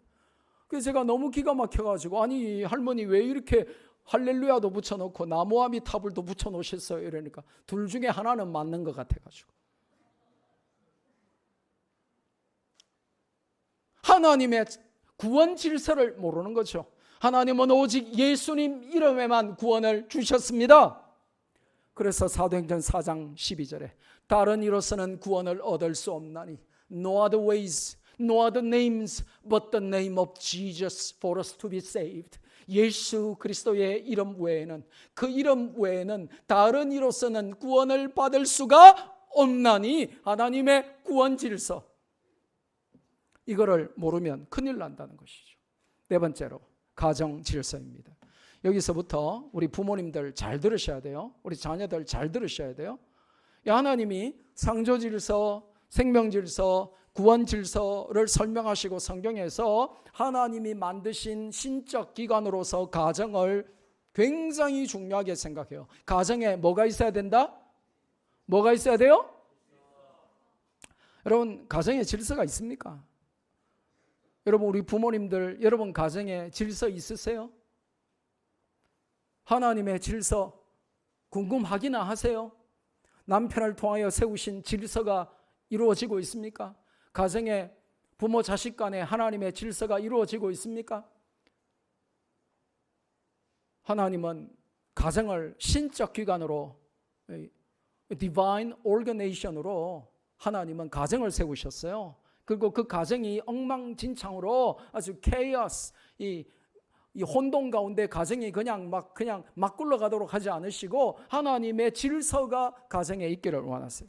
A: 그래서 제가 너무 기가 막혀가지고 아니 할머니 왜 이렇게 할렐루야도 붙여놓고 나무아미타불도 붙여놓으셨어요? 이러니까 둘 중에 하나는 맞는 것 같아가지고. 하나님의 구원 질서를 모르는 거죠. 하나님은 오직 예수님 이름에만 구원을 주셨습니다. 그래서 사도행전 4장 12절에 다른 이로서는 구원을 얻을 수 없나니 No other ways, no other names but the name of Jesus for us to be saved. 예수 그리스도의 이름 외에는 그 이름 외에는 다른 이로서는 구원을 받을 수가 없나니 하나님의 구원 질서. 이거를 모르면 큰일 난다는 것이죠. 네 번째로 가정 질서입니다. 여기서부터 우리 부모님들 잘 들으셔야 돼요. 우리 자녀들 잘 들으셔야 돼요. 하나님이 상조 질서, 생명 질서, 구원 질서를 설명하시고 성경에서 하나님이 만드신 신적 기관으로서 가정을 굉장히 중요하게 생각해요. 가정에 뭐가 있어야 된다? 뭐가 있어야 돼요? 여러분 가정에 질서가 있습니까? 여러분 우리 부모님들 여러분 가정에 질서 있으세요? 하나님의 질서 궁금하기나 하세요? 남편을 통하여 세우신 질서가 이루어지고 있습니까? 가정에 부모 자식 간에 하나님의 질서가 이루어지고 있습니까? 하나님은 가정을 신적 기관으로 Divine Organization으로 하나님은 가정을 세우셨어요. 그리고 그 가정이 엉망진창으로 아주 chaos, 이 혼돈 가운데 가정이 그냥 막 굴러가도록 하지 않으시고 하나님의 질서가 가정에 있기를 원하세요.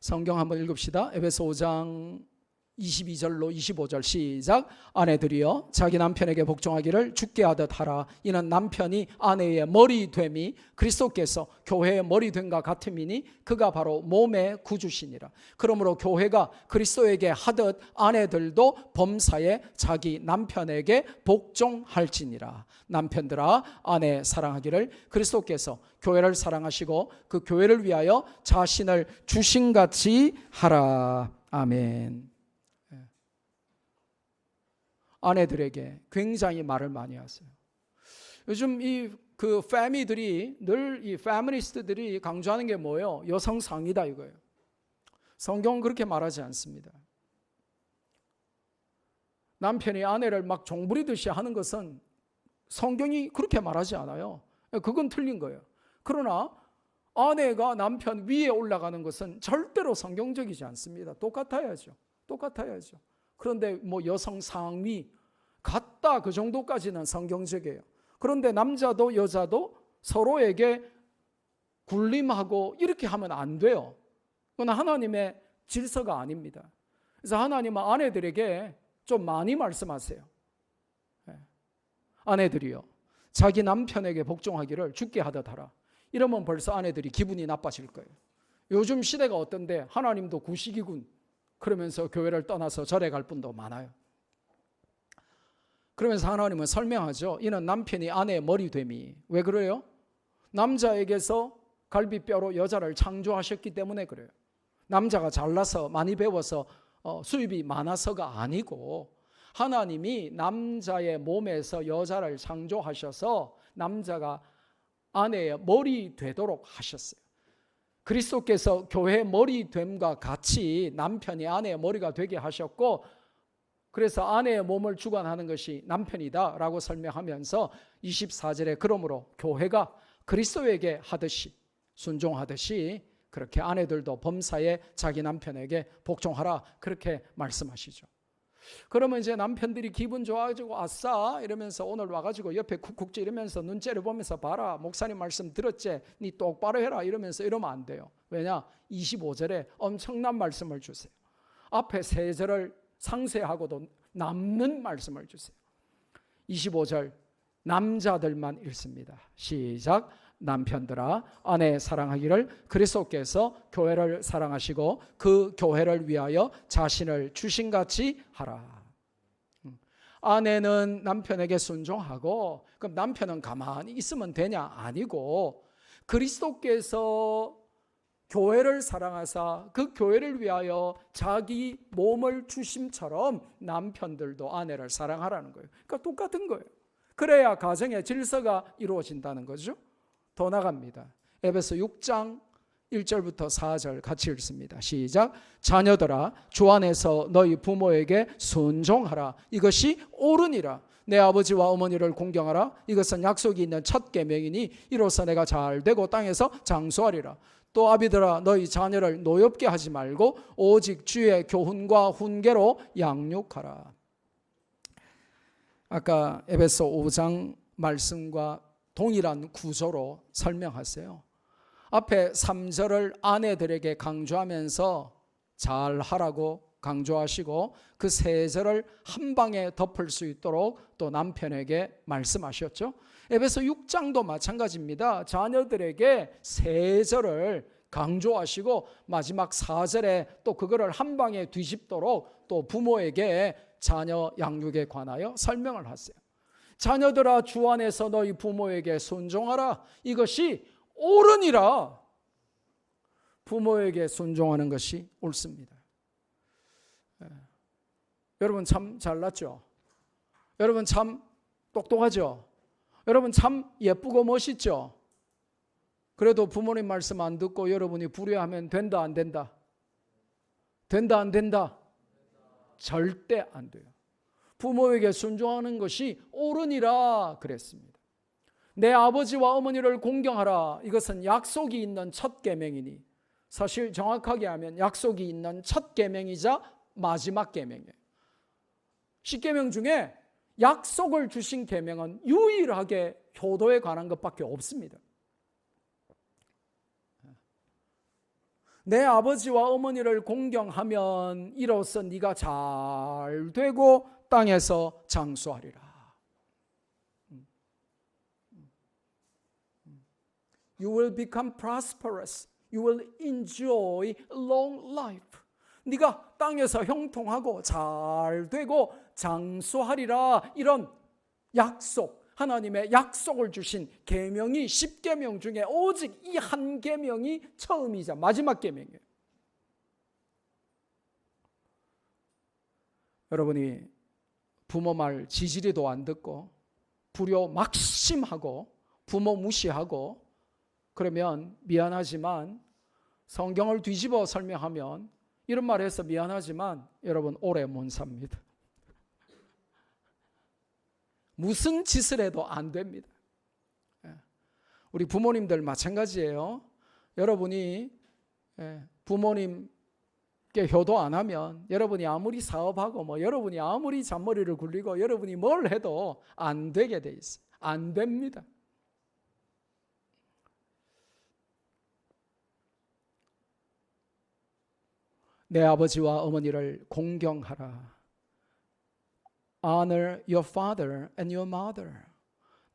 A: 성경 한번 읽읍시다. 에베소 5장 22절로 25절 시작. 아내들이여 자기 남편에게 복종하기를 주께 하듯 하라. 이는 남편이 아내의 머리 됨이 그리스도께서 교회의 머리 됨과 같음이니 그가 바로 몸의 구주시니라. 그러므로 교회가 그리스도에게 하듯 아내들도 범사에 자기 남편에게 복종할지니라. 남편들아 아내 사랑하기를 그리스도께서 교회를 사랑하시고 그 교회를 위하여 자신을 주신같이 하라. 아멘. 아내들에게 굉장히 말을 많이 하세요. 요즘 그 패미들이 늘 이 패미니스트들이 강조하는 게 뭐예요? 여성 상위다 이거예요. 성경은 그렇게 말하지 않습니다. 남편이 아내를 막 종부리듯이 하는 것은 성경이 그렇게 말하지 않아요. 그건 틀린 거예요. 그러나 아내가 남편 위에 올라가는 것은 절대로 성경적이지 않습니다. 똑같아야죠. 그런데 뭐 여성 상위 같다 그 정도까지는 성경적이에요. 그런데 남자도 여자도 서로에게 군림하고 이렇게 하면 안 돼요. 그건 하나님의 질서가 아닙니다. 그래서 하나님은 아내들에게 좀 많이 말씀하세요. 아내들이요 자기 남편에게 복종하기를 주께 하듯 하라. 이러면 벌써 아내들이 기분이 나빠질 거예요. 요즘 시대가 어떤데 하나님도 구식이군 그러면서 교회를 떠나서 절에 갈 분도 많아요. 그러면서 하나님은 설명하죠. 이는 남편이 아내의 머리됨이. 왜 그래요? 남자에게서 갈비뼈로 여자를 창조하셨기 때문에 그래요. 남자가 잘나서 많이 배워서 수입이 많아서가 아니고 하나님이 남자의 몸에서 여자를 창조하셔서 남자가 아내의 머리 되도록 하셨어요. 그리스도께서 교회의 머리 됨과 같이 남편이 아내의 머리가 되게 하셨고 그래서 아내의 몸을 주관하는 것이 남편이다라고 설명하면서 24절에 그러므로 교회가 그리스도에게 하듯이 순종하듯이 그렇게 아내들도 범사에 자기 남편에게 복종하라 그렇게 말씀하시죠. 그러면 이제 남편들이 기분 좋아가지고 아싸 이러면서 오늘 와가지고 옆에 쿡쿡 찌르면서 눈 째려보면서 봐라 목사님 말씀 들었지? 니 똑바로 해라 이러면서 이러면 안 돼요. 왜냐? 25절에 엄청난 말씀을 주세요. 앞에 3절을 상세하고도 남는 말씀을 주세요. 25절 남자들만 읽습니다. 시작. 남편들아 아내 사랑하기를 그리스도께서 교회를 사랑하시고 그 교회를 위하여 자신을 주신같이 하라. 아내는 남편에게 순종하고 그럼 남편은 가만히 있으면 되냐? 아니고 그리스도께서 교회를 사랑하사 그 교회를 위하여 자기 몸을 주심처럼 남편들도 아내를 사랑하라는 거예요. 그러니까 똑같은 거예요. 그래야 가정의 질서가 이루어진다는 거죠. 더 나갑니다. 에베소 6장 1절부터 4절 같이 읽습니다. 시작. 자녀들아 주 안에서 너희 부모에게 순종하라. 이것이 옳으니라. 내 아버지와 어머니를 공경하라. 이것은 약속이 있는 첫 계명이니 이로써 내가 잘되고 땅에서 장수하리라. 또 아비들아 너희 자녀를 노엽게 하지 말고 오직 주의 교훈과 훈계로 양육하라. 아까 에베소 5장 말씀과 동일한 구조로 설명하세요. 앞에 3절을 아내들에게 강조하면서 잘하라고 강조하시고 그 3절을 한 방에 덮을 수 있도록 또 남편에게 말씀하셨죠. 에베소 6장도 마찬가지입니다. 자녀들에게 3절을 강조하시고 마지막 4절에 또 그거를 한 방에 뒤집도록 또 부모에게 자녀 양육에 관하여 설명을 하세요. 자녀들아 주 안에서 너희 부모에게 순종하라. 이것이 옳으니라. 부모에게 순종하는 것이 옳습니다. 여러분 참 잘났죠? 여러분 참 똑똑하죠? 여러분 참 예쁘고 멋있죠? 그래도 부모님 말씀 안 듣고 여러분이 불효하면 된다 안 된다? 된다 안 된다? 절대 안 돼요. 부모에게 순종하는 것이 옳으니라 그랬습니다. 내 아버지와 어머니를 공경하라. 이것은 약속이 있는 첫 계명이니 사실 정확하게 하면 약속이 있는 첫 계명이자 마지막 계명이에요. 10계명 중에 약속을 주신 계명은 유일하게 효도에 관한 것밖에 없습니다. 내 아버지와 어머니를 공경하면 이로써 네가 잘 되고 땅에서 장수하리라. You will become prosperous. You will enjoy long life. 네가 땅에서 형통하고 잘 되고 장수하리라. 이런 약속, 하나님의 약속을 주신 계명이 10계명 중에 오직 이 한 계명이 처음이자 마지막 계명이에요. 여러분이 부모 말 지지리도 안 듣고 불효 막심하고 부모 무시하고 그러면 미안하지만 성경을 뒤집어 설명하면 이런 말 해서 미안하지만 여러분 오래 못 삽니다. 무슨 짓을 해도 안 됩니다. 우리 부모님들 마찬가지예요. 여러분이 부모님께 효도 안 하면 여러분이 아무리 사업하고 여러분이 아무리 잔머리를 굴리고 여러분이 뭘 해도 안 되게 돼 있어요. 안 됩니다. 내 아버지와 어머니를 공경하라. Honor your father and your mother.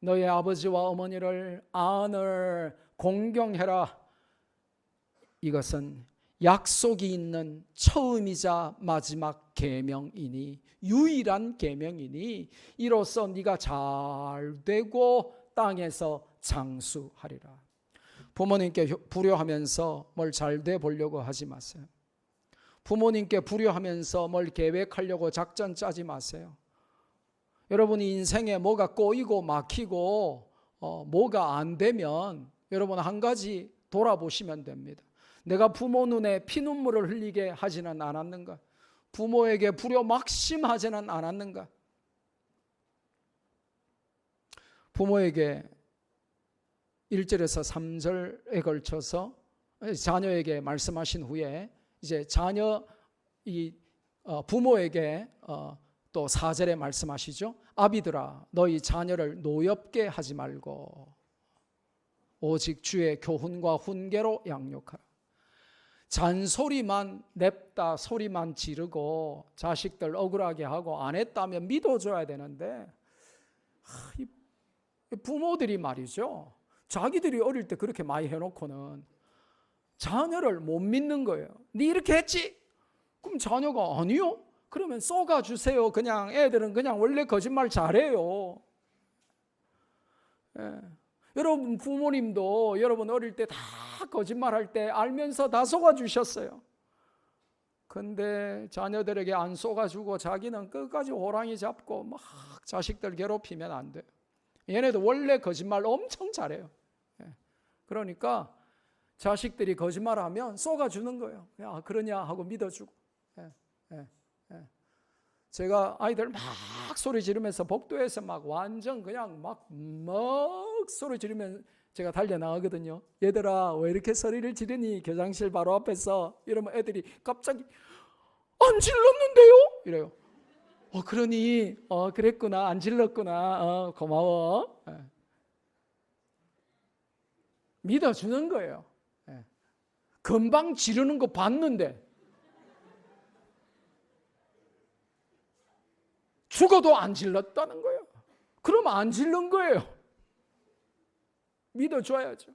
A: 너의 아버지와 어머니를 honor, 공경해라. 이것은 약속이 있는 처음이자 마지막 계명이니 유일한 계명이니 이로써 네가 잘 되고 땅에서 장수하리라. 부모님께 불효하면서 뭘 잘 돼 보려고 하지 마세요. 부모님께 불효하면서 뭘 계획하려고 작전 짜지 마세요. 여러분이 인생에 뭐가 꼬이고 막히고 뭐가 안 되면 여러분 한 가지 돌아보시면 됩니다. 내가 부모 눈에 피눈물을 흘리게 하지는 않았는가? 부모에게 불효막심하지는 않았는가? 부모에게 1절에서 3절에 걸쳐서 자녀에게 말씀하신 후에 이제 부모에게 또 4절에 말씀하시죠. 아비들아 너희 자녀를 노엽게 하지 말고 오직 주의 교훈과 훈계로 양육하라. 잔소리만 냅다 소리만 지르고 자식들 억울하게 하고 안 했다면 믿어줘야 되는데 이 부모들이 말이죠. 자기들이 어릴 때 그렇게 많이 해놓고는 자녀를 못 믿는 거예요. 네 이렇게 했지? 그럼 자녀가 아니요? 그러면 쏘가주세요. 그냥 애들은 그냥 원래 거짓말 잘해요. 예. 여러분 부모님도 여러분 어릴 때 다 거짓말할 때 알면서 다 속아주셨어요. 근데 자녀들에게 안 속아주고 자기는 끝까지 호랑이 잡고 막 자식들 괴롭히면 안 돼요. 얘네도 원래 거짓말 엄청 잘해요. 그러니까 자식들이 거짓말하면 속아주는 거예요. 야 그러냐 하고 믿어주고. 제가 아이들 막 소리 지르면서 복도에서 막 완전 그냥 막 소리 지르면 제가 달려나가거든요. 얘들아 왜 이렇게 소리를 지르니? 교장실 바로 앞에서. 이러면 애들이 갑자기 안 질렀는데요? 이래요. 그러니 그랬구나. 안 질렀구나. 고마워. 믿어주는 거예요. 금방 지르는 거 봤는데 죽어도 안 질렀다는 거예요. 그럼 안 질른 거예요. 믿어줘야죠.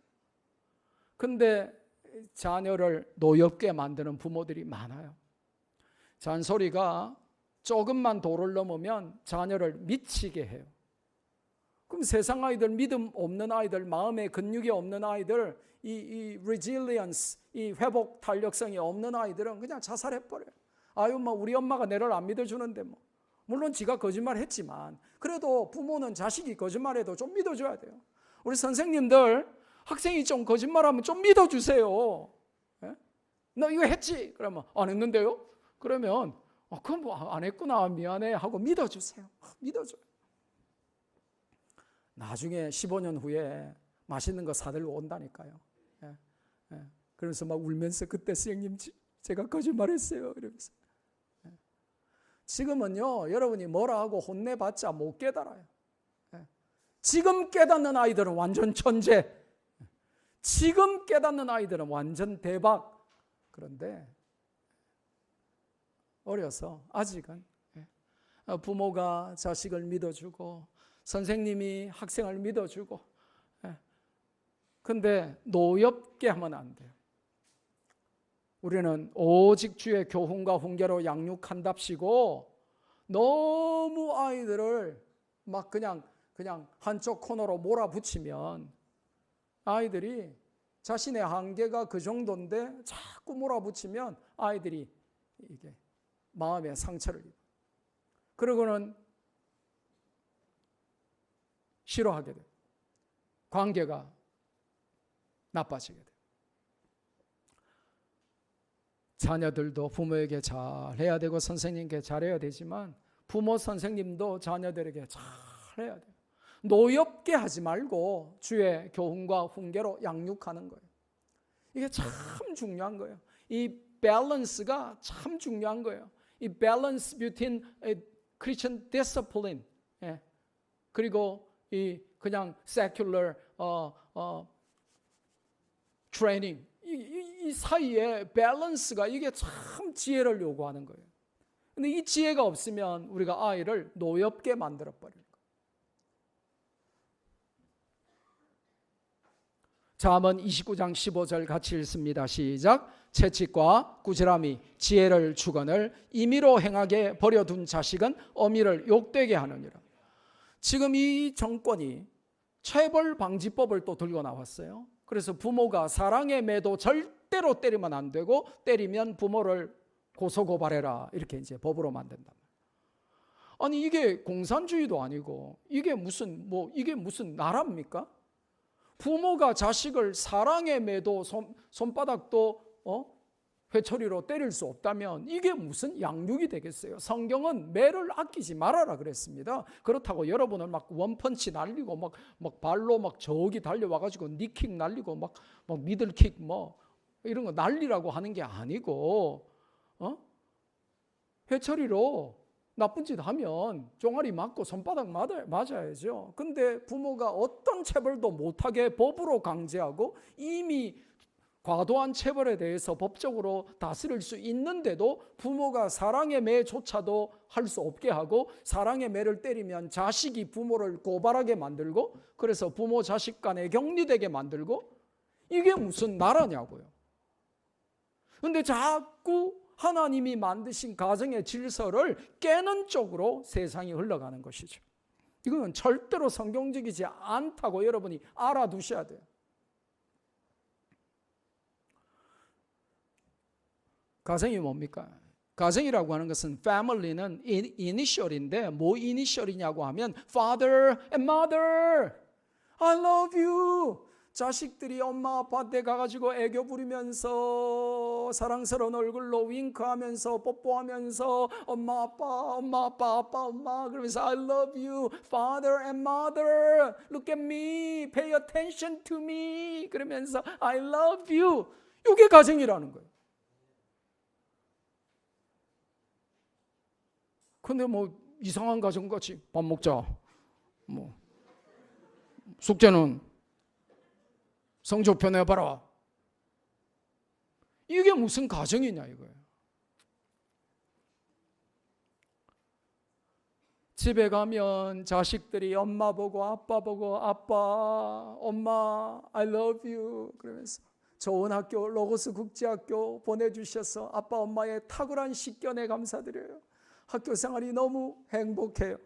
A: 근데 자녀를 노엽게 만드는 부모들이 많아요. 잔소리가 조금만 도를 넘으면 자녀를 미치게 해요. 그럼 세상 아이들, 믿음 없는 아이들, 마음에 근육이 없는 아이들, 이 resilience, 이 회복 탄력성이 없는 아이들은 그냥 자살해버려요. 아유, 우리 엄마가 내를 안 믿어주는데 물론 지가 거짓말했지만 그래도 부모는 자식이 거짓말해도 좀 믿어줘야 돼요. 우리 선생님들 학생이 좀 거짓말하면 좀 믿어주세요. 예? 너 이거 했지? 그러면 안 했는데요? 그러면 그럼 안 했구나 미안해 하고 믿어주세요. 믿어줘요. 나중에 15년 후에 맛있는 거 사들고 온다니까요. 그래서 막 울면서 그때 선생님 제가 거짓말했어요 이러면서. 지금은요 여러분이 뭐라 하고 혼내봤자 못 깨달아요. 지금 깨닫는 아이들은 완전 천재, 지금 깨닫는 아이들은 완전 대박. 그런데 어려서 아직은 부모가 자식을 믿어주고 선생님이 학생을 믿어주고 근데 노엽게 하면 안 돼요. 우리는 오직 주의 교훈과 훈계로 양육한답시고 너무 아이들을 막 그냥 한쪽 코너로 몰아붙이면 아이들이 자신의 한계가 그 정도인데 자꾸 몰아붙이면 아이들이 이게 마음에 상처를 입어요. 그러고는 싫어하게 돼요. 관계가 나빠지게 돼요. 자녀들도 부모에게 잘해야 되고 선생님께 잘해야 되지만 부모 선생님도 자녀들에게 잘해야 돼요. 노엽게 하지 말고 주의 교훈과 훈계로 양육하는 거예요. 이게 참 중요한 거예요. 이 밸런스가 참 중요한 거예요. 이 밸런스 between Christian discipline 그리고 이 그냥 secular training 이 사이에 밸런스가 이게 참 지혜를 요구하는 거예요. 근데 이 지혜가 없으면 우리가 아이를 노엽게 만들어 버려요. 잠언 29장 15절 같이 읽습니다. 시작. 채찍과 꾸지람이 지혜를 주거늘 임의로 행하게 버려둔 자식은 어미를 욕되게 하느니라. 지금 이 정권이 체벌 방지법을 또 들고 나왔어요. 그래서 부모가 사랑의 매도 절대로 때리면 안 되고 때리면 부모를 고소고발해라 이렇게 이제 법으로 만든다. 아니 이게 공산주의도 아니고 이게 무슨 나라입니까? 부모가 자식을 사랑의 매도 손바닥도 회초리로 때릴 수 없다면 이게 무슨 양육이 되겠어요? 성경은 매를 아끼지 말아라 그랬습니다. 그렇다고 여러분을 막 원펀치 날리고 막 발로 막 저기 달려와가지고 니킥 날리고 막 미들킥 뭐 이런 거 날리라고 하는 게 아니고, 회초리로 나쁜 짓 하면 종아리 맞고 손바닥 맞아야죠. 근데 부모가 어떤 체벌도 못하게 법으로 강제하고 이미 과도한 체벌에 대해서 법적으로 다스릴 수 있는데도 부모가 사랑의 매조차도 할 수 없게 하고, 사랑의 매를 때리면 자식이 부모를 고발하게 만들고, 그래서 부모 자식 간에 격리되게 만들고, 이게 무슨 나라냐고요. 근데 자꾸 하나님이 만드신 가정의 질서를 깨는 쪽으로 세상이 흘러가는 것이죠. 이거는 절대로 성경적이지 않다고 여러분이 알아두셔야 돼요. 가정이 뭡니까? 가정이라고 하는 것은 family는 이니셜인데 뭐 이니셜이냐고 하면 father and mother, I love you. 자식들이 엄마 아빠한테 가가지고 애교 부리면서 사랑스러운 얼굴로 윙크하면서 뽀뽀하면서 엄마 아빠 그러면서 I love you father and mother, look at me, pay attention to me 그러면서 I love you. 이게 가정이라는 거예요. 근데 뭐 이상한 가정같이 밥 먹자, 뭐 숙제는 성적표 내봐라, 이게 무슨 가정이냐 이거예요. 집에 가면 자식들이 엄마 보고 아빠 엄마 I love you 그러면서 좋은 학교 로고스 국제학교 보내주셔서 아빠 엄마의 탁월한 식견에 감사드려요. 학교 생활이 너무 행복해요.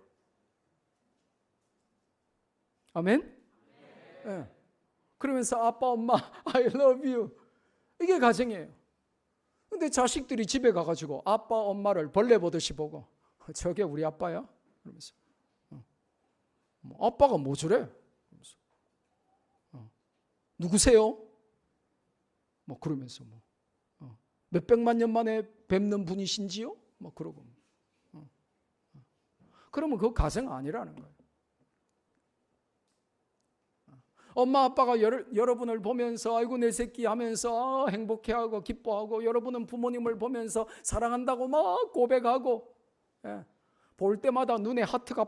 A: 아멘? 네. 그러면서 아빠 엄마 I love you, 이게 가정이에요. 근데 자식들이 집에 가가지고 아빠 엄마를 벌레 보듯이 보고 저게 우리 아빠야? 그러면서 아빠가 뭐 저래? 그러면서 누구세요? 뭐 그러면서 몇백만 년 만에 뵙는 분이신지요? 뭐 그러고. 그러면 그거 가정 아니라는 거예요. 엄마 아빠가 여러분을 보면서 아이고 내 새끼 하면서 행복해하고 기뻐하고, 여러분은 부모님을 보면서 사랑한다고 막 고백하고, 볼 때마다 눈에 하트가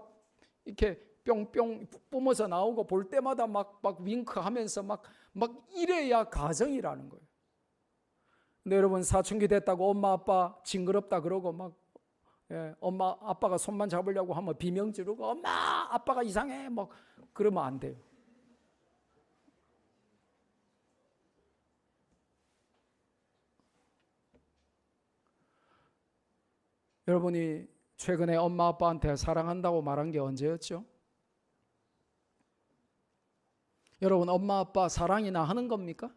A: 이렇게 뿅뿅 뿜어서 나오고, 볼 때마다 막 윙크하면서 막 이래야 가정이라는 거예요. 근데 여러분 사춘기 됐다고 엄마 아빠 징그럽다 그러고 막 엄마 아빠가 손만 잡으려고 하면 비명 지르고 엄마 아빠가 이상해 막 그러면 안 돼요. 여러분이 최근에 엄마 아빠한테 사랑한다고 말한 게 언제였죠? 여러분 엄마 아빠 사랑이나 하는 겁니까?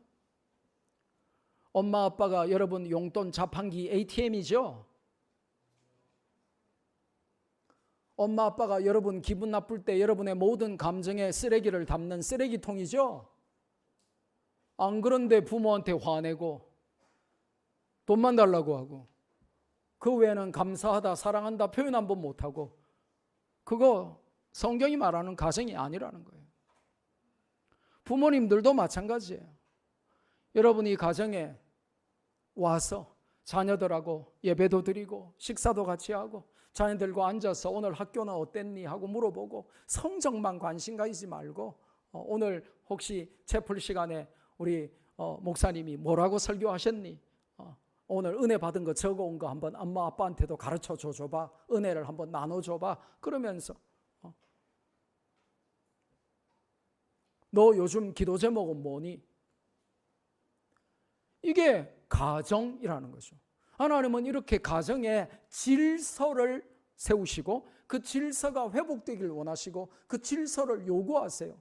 A: 엄마 아빠가 여러분 용돈 자판기 ATM이죠? 엄마 아빠가 여러분 기분 나쁠 때 여러분의 모든 감정의 쓰레기를 담는 쓰레기통이죠? 안 그런데 부모한테 화내고 돈만 달라고 하고, 그 외에는 감사하다 사랑한다 표현 한번 못하고, 그거 성경이 말하는 가정이 아니라는 거예요. 부모님들도 마찬가지예요. 여러분이 가정에 와서 자녀들하고 예배도 드리고 식사도 같이 하고 자녀들과 앉아서 오늘 학교는 어땠니 하고 물어보고, 성적만 관심 가지지 말고 오늘 혹시 채플 시간에 우리 목사님이 뭐라고 설교하셨니? 오늘 은혜 받은 거 적어온 거 한번 엄마 아빠한테도 가르쳐 줘봐, 은혜를 한번 나눠줘봐, 그러면서 너 요즘 기도 제목은 뭐니? 이게 가정이라는 거죠. 하나님은 이렇게 가정에 질서를 세우시고 그 질서가 회복되길 원하시고 그 질서를 요구하세요.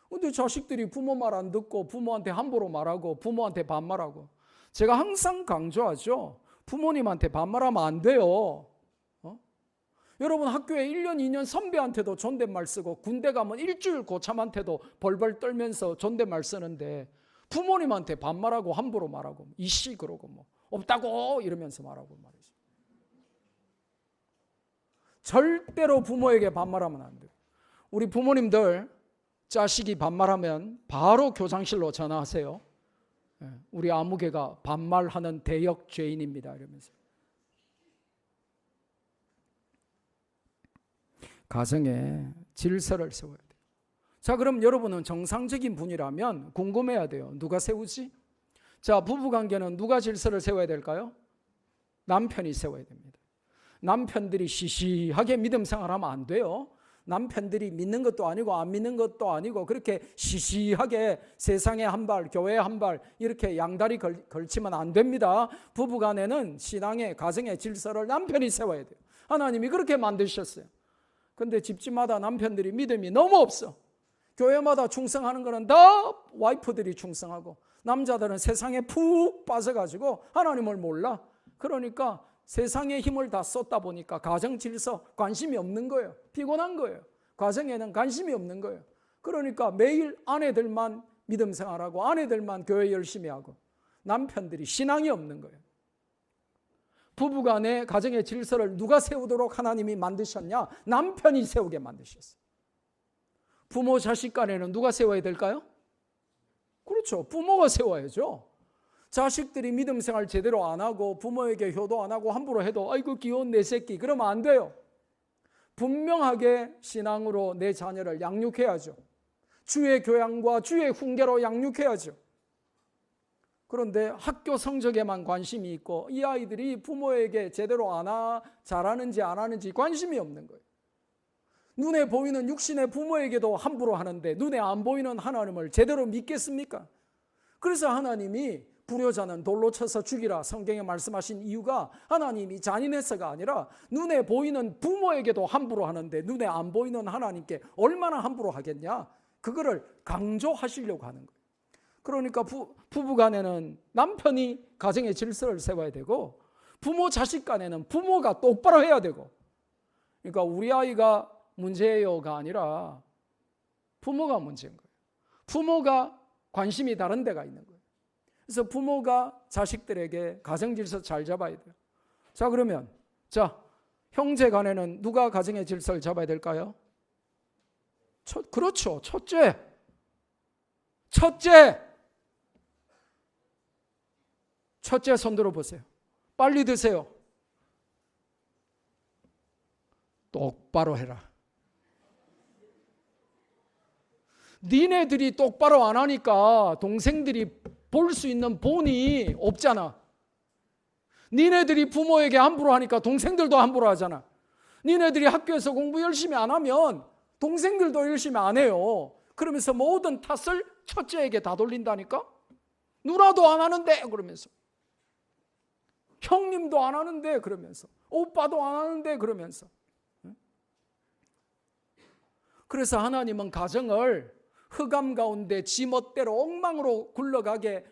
A: 근데 자식들이 부모 말 안 듣고 부모한테 함부로 말하고 부모한테 반말하고, 제가 항상 강조하죠. 부모님한테 반말하면 안 돼요. 여러분 학교에 1년 2년 선배한테도 존댓말 쓰고 군대 가면 일주일 고참한테도 벌벌 떨면서 존댓말 쓰는데 부모님한테 반말하고 함부로 말하고 이씨 그러고 뭐 없다고 이러면서 말하고 말이죠. 절대로 부모에게 반말하면 안 돼요. 우리 부모님들 자식이 반말하면 바로 교장실로 전화하세요. 우리 아무개가 반말하는 대역 죄인입니다 이러면서. 가정에 질서를 세워야 돼요. 자, 그럼 여러분은 정상적인 분이라면 궁금해야 돼요. 누가 세우지? 자, 부부관계는 누가 질서를 세워야 될까요? 남편이 세워야 됩니다. 남편들이 시시하게 믿음 생활하면 안 돼요. 남편들이 믿는 것도 아니고 안 믿는 것도 아니고 그렇게 시시하게 세상에 한 발, 교회에 한 발 이렇게 양다리 걸치면 안 됩니다. 부부간에는 신앙의 가정의 질서를 남편이 세워야 돼요. 하나님이 그렇게 만드셨어요. 근데 집집마다 남편들이 믿음이 너무 없어. 교회마다 충성하는 거는 다 와이프들이 충성하고 남자들은 세상에 푹 빠져가지고 하나님을 몰라. 그러니까 세상의 힘을 다 쏟다 보니까 가정 질서 관심이 없는 거예요. 피곤한 거예요. 가정에는 관심이 없는 거예요. 그러니까 매일 아내들만 믿음 생활하고 아내들만 교회 열심히 하고 남편들이 신앙이 없는 거예요. 부부간의 가정의 질서를 누가 세우도록 하나님이 만드셨냐? 남편이 세우게 만드셨어요. 부모 자식 간에는 누가 세워야 될까요? 그렇죠. 부모가 세워야죠. 자식들이 믿음 생활 제대로 안 하고 부모에게 효도 안 하고 함부로 해도 아이고 귀여운 내 새끼 그러면 안 돼요. 분명하게 신앙으로 내 자녀를 양육해야죠. 주의 교양과 주의 훈계로 양육해야죠. 그런데 학교 성적에만 관심이 있고 이 아이들이 부모에게 제대로 잘하는지 안 하는지 관심이 없는 거예요. 눈에 보이는 육신의 부모에게도 함부로 하는데 눈에 안 보이는 하나님을 제대로 믿겠습니까? 그래서 하나님이 불효자는 돌로 쳐서 죽이라 성경에 말씀하신 이유가 하나님이 잔인해서가 아니라 눈에 보이는 부모에게도 함부로 하는데 눈에 안 보이는 하나님께 얼마나 함부로 하겠냐? 그거를 강조하시려고 하는 거예요. 그러니까 부부간에는 남편이 가정의 질서를 세워야 되고 부모 자식 간에는 부모가 똑바로 해야 되고 그러니까 우리 아이가 문제예요가 아니라 부모가 문제인 거예요. 부모가 관심이 다른 데가 있는 거예요. 그래서 부모가 자식들에게 가정 질서 잘 잡아야 돼요. 자, 그러면 형제 간에는 누가 가정의 질서를 잡아야 될까요? 그렇죠. 첫째. 첫째 손 들어보세요. 빨리 드세요. 똑바로 해라. 니네들이 똑바로 안 하니까 동생들이 볼 수 있는 본이 없잖아. 니네들이 부모에게 함부로 하니까 동생들도 함부로 하잖아. 니네들이 학교에서 공부 열심히 안 하면 동생들도 열심히 안 해요. 그러면서 모든 탓을 첫째에게 다 돌린다니까? 누나도 안 하는데 그러면서 형님도 안 하는데 그러면서 오빠도 안 하는데 그러면서 그래서 하나님은 가정을 흑암 가운데 지멋대로 엉망으로 굴러가게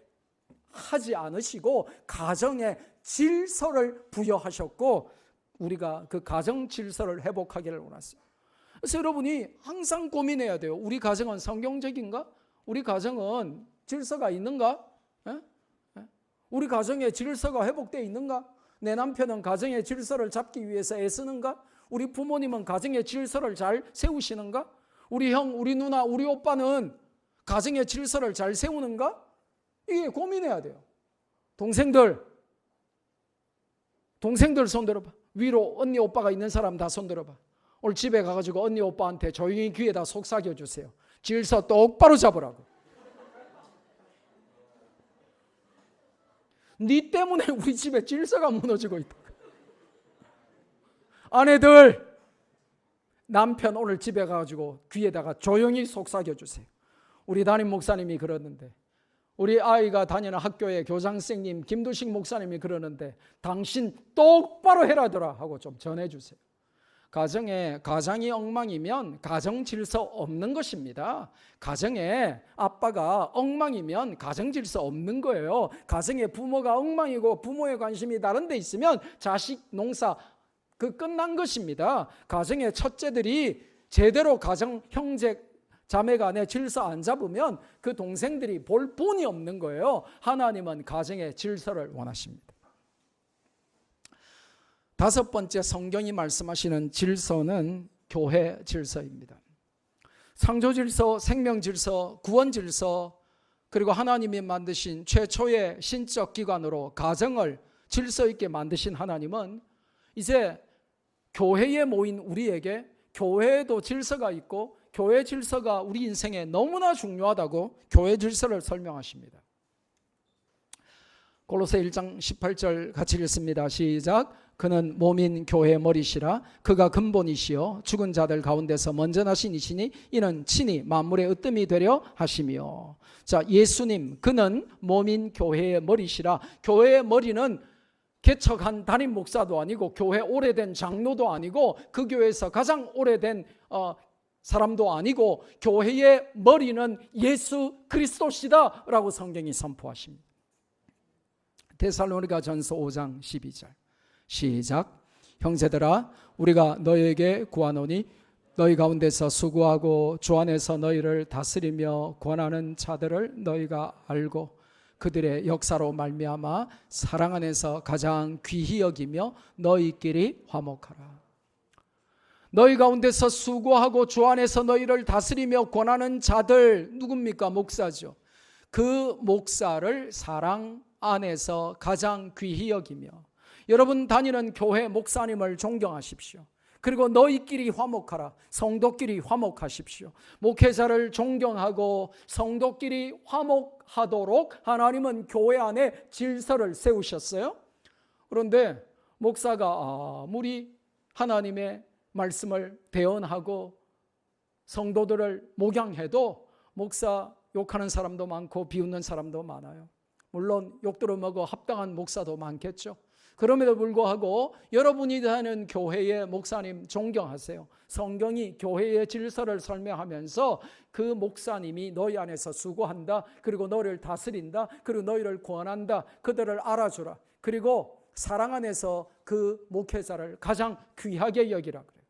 A: 하지 않으시고 가정에 질서를 부여하셨고 우리가 그 가정 질서를 회복하기를 원하세요. 그래서 여러분이 항상 고민해야 돼요. 우리 가정은 성경적인가? 우리 가정은 질서가 있는가? 우리 가정에 질서가 회복되어 있는가? 내 남편은 가정의 질서를 잡기 위해서 애쓰는가? 우리 부모님은 가정의 질서를 잘 세우시는가? 우리 형, 우리 누나, 우리 오빠는 가정의 질서를 잘 세우는가? 이게 고민해야 돼요. 동생들 손 들어봐. 위로 언니 오빠가 있는 사람 다 손 들어봐. 오늘 집에 가가지고 언니 오빠한테 조용히 귀에다 속삭여 주세요. 질서 똑바로 잡으라고. 네 때문에 우리 집에 질서가 무너지고 있다. 아내들, 남편 오늘 집에 가가지고 귀에다가 조용히 속삭여 주세요. 우리 담임 목사님이 그러는데 우리 아이가 다니는 학교의 교장선생님 김두식 목사님이 그러는데 당신 똑바로 해라더라 하고 좀 전해주세요. 가정이 엉망이면 가정 질서 없는 것입니다. 가정에 아빠가 엉망이면 가정 질서 없는 거예요. 가정에 부모가 엉망이고 부모의 관심이 다른 데 있으면 자식 농사 끝난 것입니다. 가정의 첫째들이 제대로 가정 형제 자매 간에 질서 안 잡으면 그 동생들이 볼 본이 없는 거예요. 하나님은 가정의 질서를 원하십니다. 다섯 번째 성경이 말씀하시는 질서는 교회 질서입니다. 창조 질서, 생명 질서, 구원 질서, 그리고 하나님이 만드신 최초의 신적 기관으로 가정을 질서 있게 만드신 하나님은 이제 교회에 모인 우리에게 교회에도 질서가 있고 교회 질서가 우리 인생에 너무나 중요하다고 교회 질서를 설명하십니다. 골로새 1장 18절 같이 읽습니다. 시작. 그는 몸인 교회의 머리시라. 그가 근본이시요 죽은 자들 가운데서 먼저 나신 이시니 이는 친히 만물의 으뜸이 되려 하시며. 자, 예수님 그는 몸인 교회의 머리시라. 교회의 머리는 개척한 담임 목사도 아니고 교회 오래된 장로도 아니고 그 교회에서 가장 오래된 사람도 아니고 교회의 머리는 예수 그리스도시다 라고 성경이 선포하십니다. 데살로니가 전서 5장 12절 시작. 형제들아 우리가 너희에게 구하노니 너희 가운데서 수고하고 주 안에서 너희를 다스리며 권하는 자들을 너희가 알고 그들의 역사로 말미암아 사랑 안에서 가장 귀히 여기며 너희끼리 화목하라. 너희 가운데서 수고하고 주 안에서 너희를 다스리며 권하는 자들 누굽니까? 목사죠. 그 목사를 사랑 안에서 가장 귀히 여기며 여러분 다니는 교회 목사님을 존경하십시오. 그리고 너희끼리 화목하라. 성도끼리 화목하십시오. 목회자를 존경하고 성도끼리 화목하도록 하나님은 교회 안에 질서를 세우셨어요. 그런데 목사가 아무리 하나님의 말씀을 대언하고 성도들을 목양해도 목사 욕하는 사람도 많고 비웃는 사람도 많아요. 물론 욕 들어먹어 합당한 목사도 많겠죠. 그럼에도 불구하고 여러분이 다니는 교회의 목사님 존경하세요. 성경이 교회의 질서를 설명하면서 그 목사님이 너희 안에서 수고한다. 그리고 너희를 다스린다. 그리고 너희를 권한다. 그들을 알아주라. 그리고 사랑 안에서 그 목회자를 가장 귀하게 여기라 그래요.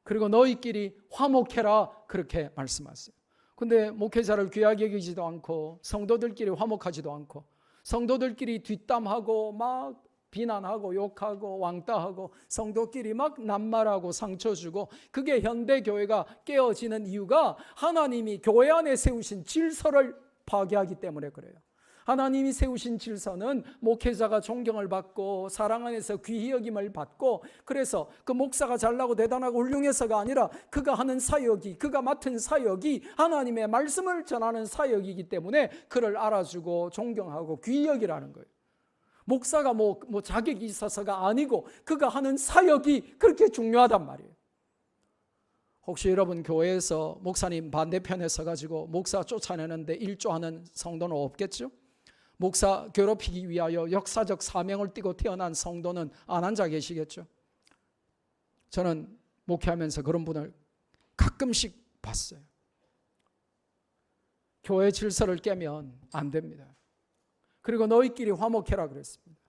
A: 그리고 너희끼리 화목해라 그렇게 말씀하세요. 근데 목회자를 귀하게 여기지도 않고 성도들끼리 화목하지도 않고 성도들끼리 뒷담하고 막 비난하고 욕하고 왕따하고 성도끼리 막 낱말하고 상처 주고 그게 현대교회가 깨어지는 이유가 하나님이 교회 안에 세우신 질서를 파괴하기 때문에 그래요. 하나님이 세우신 질서는 목회자가 존경을 받고 사랑 안에서 귀히 여김을 받고 그래서 그 목사가 잘나고 대단하고 훌륭해서가 아니라 그가 하는 사역이 그가 맡은 사역이 하나님의 말씀을 전하는 사역이기 때문에 그를 알아주고 존경하고 귀히 여기라는 거예요. 목사가 뭐 자격이 있어서가 아니고 그가 하는 사역이 그렇게 중요하단 말이에요. 혹시 여러분 교회에서 목사님 반대편에 서가지고 목사 쫓아내는데 일조하는 성도는 없겠죠? 목사 괴롭히기 위하여 역사적 사명을 띠고 태어난 성도는 안 앉아 계시겠죠? 저는 목회하면서 그런 분을 가끔씩 봤어요. 교회 질서를 깨면 안 됩니다. 그리고 너희끼리 화목해라 그랬습니다.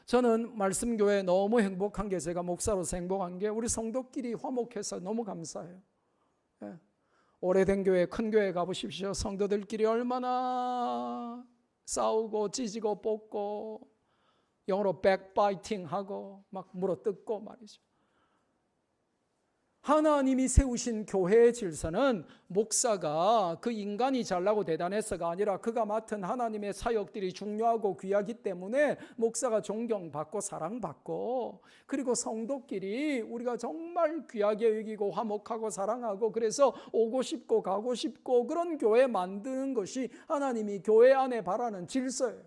A: 저는 말씀교회 너무 행복한 게 제가 목사로서 행복한 게 우리 성도끼리 화목해서 너무 감사해요. 오래된 교회, 큰 교회 가보십시오. 성도들끼리 얼마나 싸우고 찢고 뽑고 영어로 백바이팅하고 막 물어뜯고 말이죠. 하나님이 세우신 교회의 질서는 목사가 그 인간이 잘나고 대단해서가 아니라 그가 맡은 하나님의 사역들이 중요하고 귀하기 때문에 목사가 존경받고 사랑받고 그리고 성도끼리 우리가 정말 귀하게 여기고 화목하고 사랑하고 그래서 오고 싶고 가고 싶고 그런 교회 만드는 것이 하나님이 교회 안에 바라는 질서예요.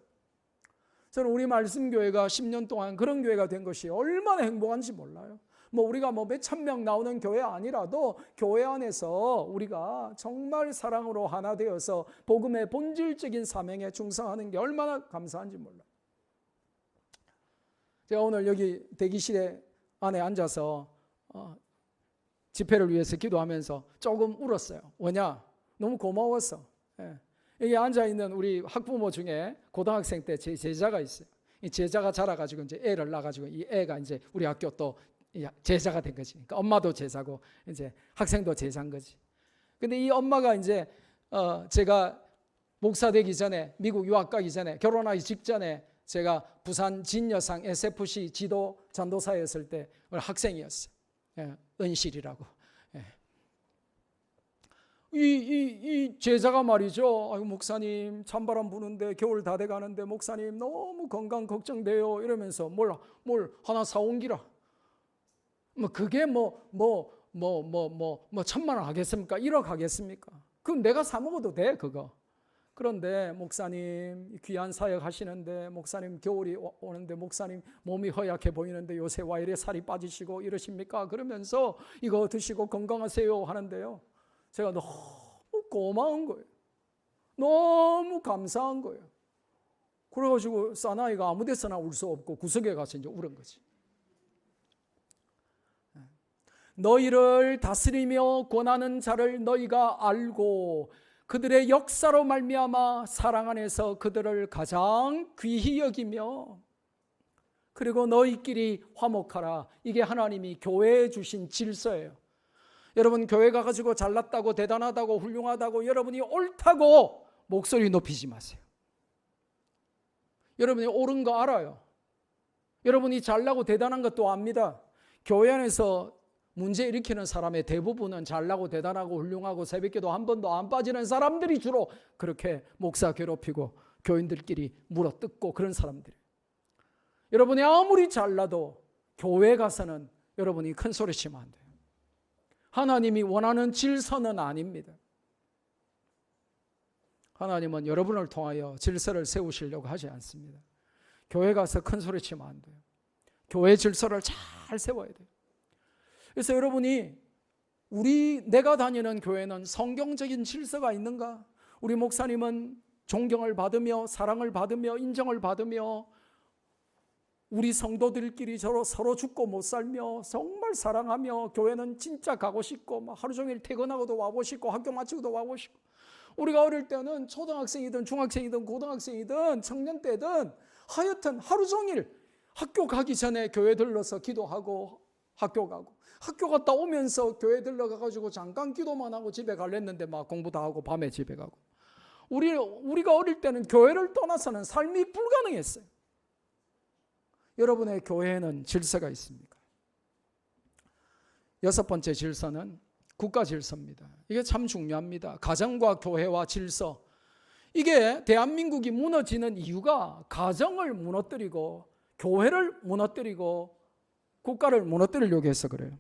A: 저는 우리 말씀교회가 10년 동안 그런 교회가 된 것이 얼마나 행복한지 몰라요. 우리가 몇천 명 나오는 교회 아니라도 교회 안에서 우리가 정말 사랑으로 하나 되어서 복음의 본질적인 사명에 충성하는 게 얼마나 감사한지 몰라요. 제가 오늘 여기 대기실에 안에 앉아서 집회를 위해서 기도하면서 조금 울었어요. 왜냐? 너무 고마웠어. 여기 앉아있는 우리 학부모 중에 고등학생 때 제 제자가 있어요. 이 제자가 자라가지고 이제 애를 낳아가지고 이 애가 이제 우리 학교 또 제자가 된 거지. 그러니까 엄마도 제자고 이제 학생도 제자인 거지. 근데 이 엄마가 이제 제가 목사 되기 전에 미국 유학 가기 전에 결혼하기 직전에 제가 부산 진여상 SFC 지도 전도사였을 때 학생이었어요. 은실이라고. 이 제자가 말이죠. 아이고 목사님 찬바람 부는데 겨울 다 돼가는데 목사님 너무 건강 걱정돼요. 이러면서 뭘 하나 사온기라. 뭐 그게 뭐 1,000만 원 하겠습니까? 1억 하겠습니까? 그건 내가 사 먹어도 돼 그거. 그런데 목사님 귀한 사역 하시는데 목사님 겨울이 오는데 목사님 몸이 허약해 보이는데 요새 와 이래 살이 빠지시고 이러십니까? 그러면서 이거 드시고 건강하세요 하는데요. 제가 너무 고마운 거예요. 너무 감사한 거예요. 그래가지고 사나이가 아무 데서나 울 수 없고 구석에 가서 이제 울은 거지. 너희를 다스리며 권하는 자를 너희가 알고 그들의 역사로 말미암아 사랑 안에서 그들을 가장 귀히 여기며 그리고 너희끼리 화목하라. 이게 하나님이 교회에 주신 질서예요. 여러분 교회 가가지고 잘났다고 대단하다고 훌륭하다고 여러분이 옳다고 목소리 높이지 마세요. 여러분이 옳은 거 알아요. 여러분이 잘나고 대단한 것도 압니다. 교회 안에서 문제 일으키는 사람의 대부분은 잘나고 대단하고 훌륭하고 새벽기도 한 번도 안 빠지는 사람들이 주로 그렇게 목사 괴롭히고 교인들끼리 물어뜯고 그런 사람들이에요. 여러분이 아무리 잘나도 교회 가서는 여러분이 큰 소리 치면 안 돼요. 하나님이 원하는 질서는 아닙니다. 하나님은 여러분을 통하여 질서를 세우시려고 하지 않습니다. 교회 가서 큰 소리 치면 안 돼요. 교회 질서를 잘 세워야 돼요. 그래서 여러분이 내가 다니는 교회는 성경적인 질서가 있는가? 우리 목사님은 존경을 받으며 사랑을 받으며 인정을 받으며 우리 성도들끼리 서로 죽고 못 살며 정말 사랑하며 교회는 진짜 가고 싶고 하루 종일 퇴근하고도 와보고 싶고 학교 마치고도 와보고 싶고 우리가 어릴 때는 초등학생이든 중학생이든 고등학생이든 청년 때든 하여튼 하루 종일 학교 가기 전에 교회 들러서 기도하고 학교 가고 학교 갔다 오면서 교회 들러가가지고 잠깐 기도만 하고 집에 갈랬는데 막 공부 다 하고 밤에 집에 가고 우리가 어릴 때는 교회를 떠나서는 삶이 불가능했어요. 여러분의 교회에는 질서가 있습니까? 6번째 질서는 국가 질서입니다. 이게 참 중요합니다. 가정과 교회와 질서. 이게 대한민국이 무너지는 이유가 가정을 무너뜨리고 교회를 무너뜨리고 국가를 무너뜨리려고 해서 그래요.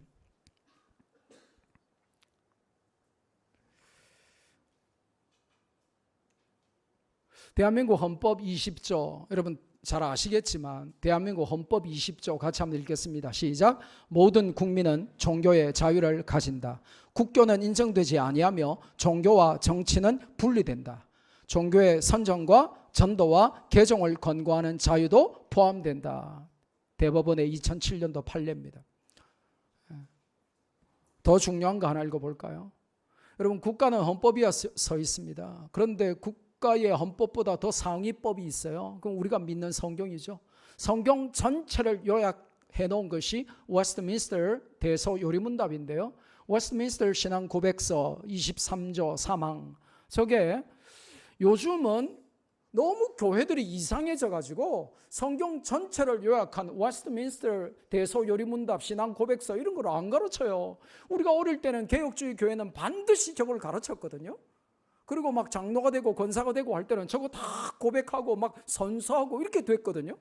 A: 대한민국 헌법 20조 여러분 잘 아시겠지만 대한민국 헌법 20조 같이 한번 읽겠습니다. 시작. 모든 국민은 종교의 자유를 가진다. 국교는 인정되지 아니하며 종교와 정치는 분리된다. 종교의 선정과 전도와 개종을 권고하는 자유도 포함된다. 대법원의 2007년도 판례입니다. 더 중요한 거 하나 읽어볼까요? 여러분 국가는 헌법이 서 있습니다. 그런데 국가의 헌법보다 더 상위법이 있어요. 그럼 우리가 믿는 성경이죠. 성경 전체를 요약해 놓은 것이 웨스트민스터 대소 요리문답인데요. 웨스트민스터 신앙 고백서 23조 3항. 저게 요즘은 너무 교회들이 이상해져 가지고 성경 전체를 요약한 웨스트민스터 대소 요리문답 신앙 고백서 이런 걸 안 가르쳐요. 우리가 어릴 때는 개혁주의 교회는 반드시 저걸 가르쳤거든요. 그리고 막 장로가 되고 권사가 되고 할 때는 저거 다 고백하고 막 선서하고 이렇게 됐거든요.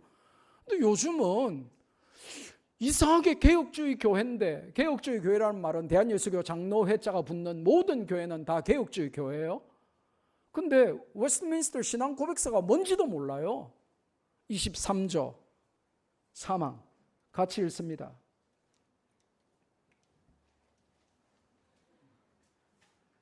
A: 근데 요즘은 이상하게 개혁주의 교회인데, 개혁주의 교회라는 말은 대한예수교 장로회자가 붙는 모든 교회는 다 개혁주의 교회예요. 근데 웨스트민스터 신앙 고백서가 뭔지도 몰라요. 23조 3항 같이 읽습니다.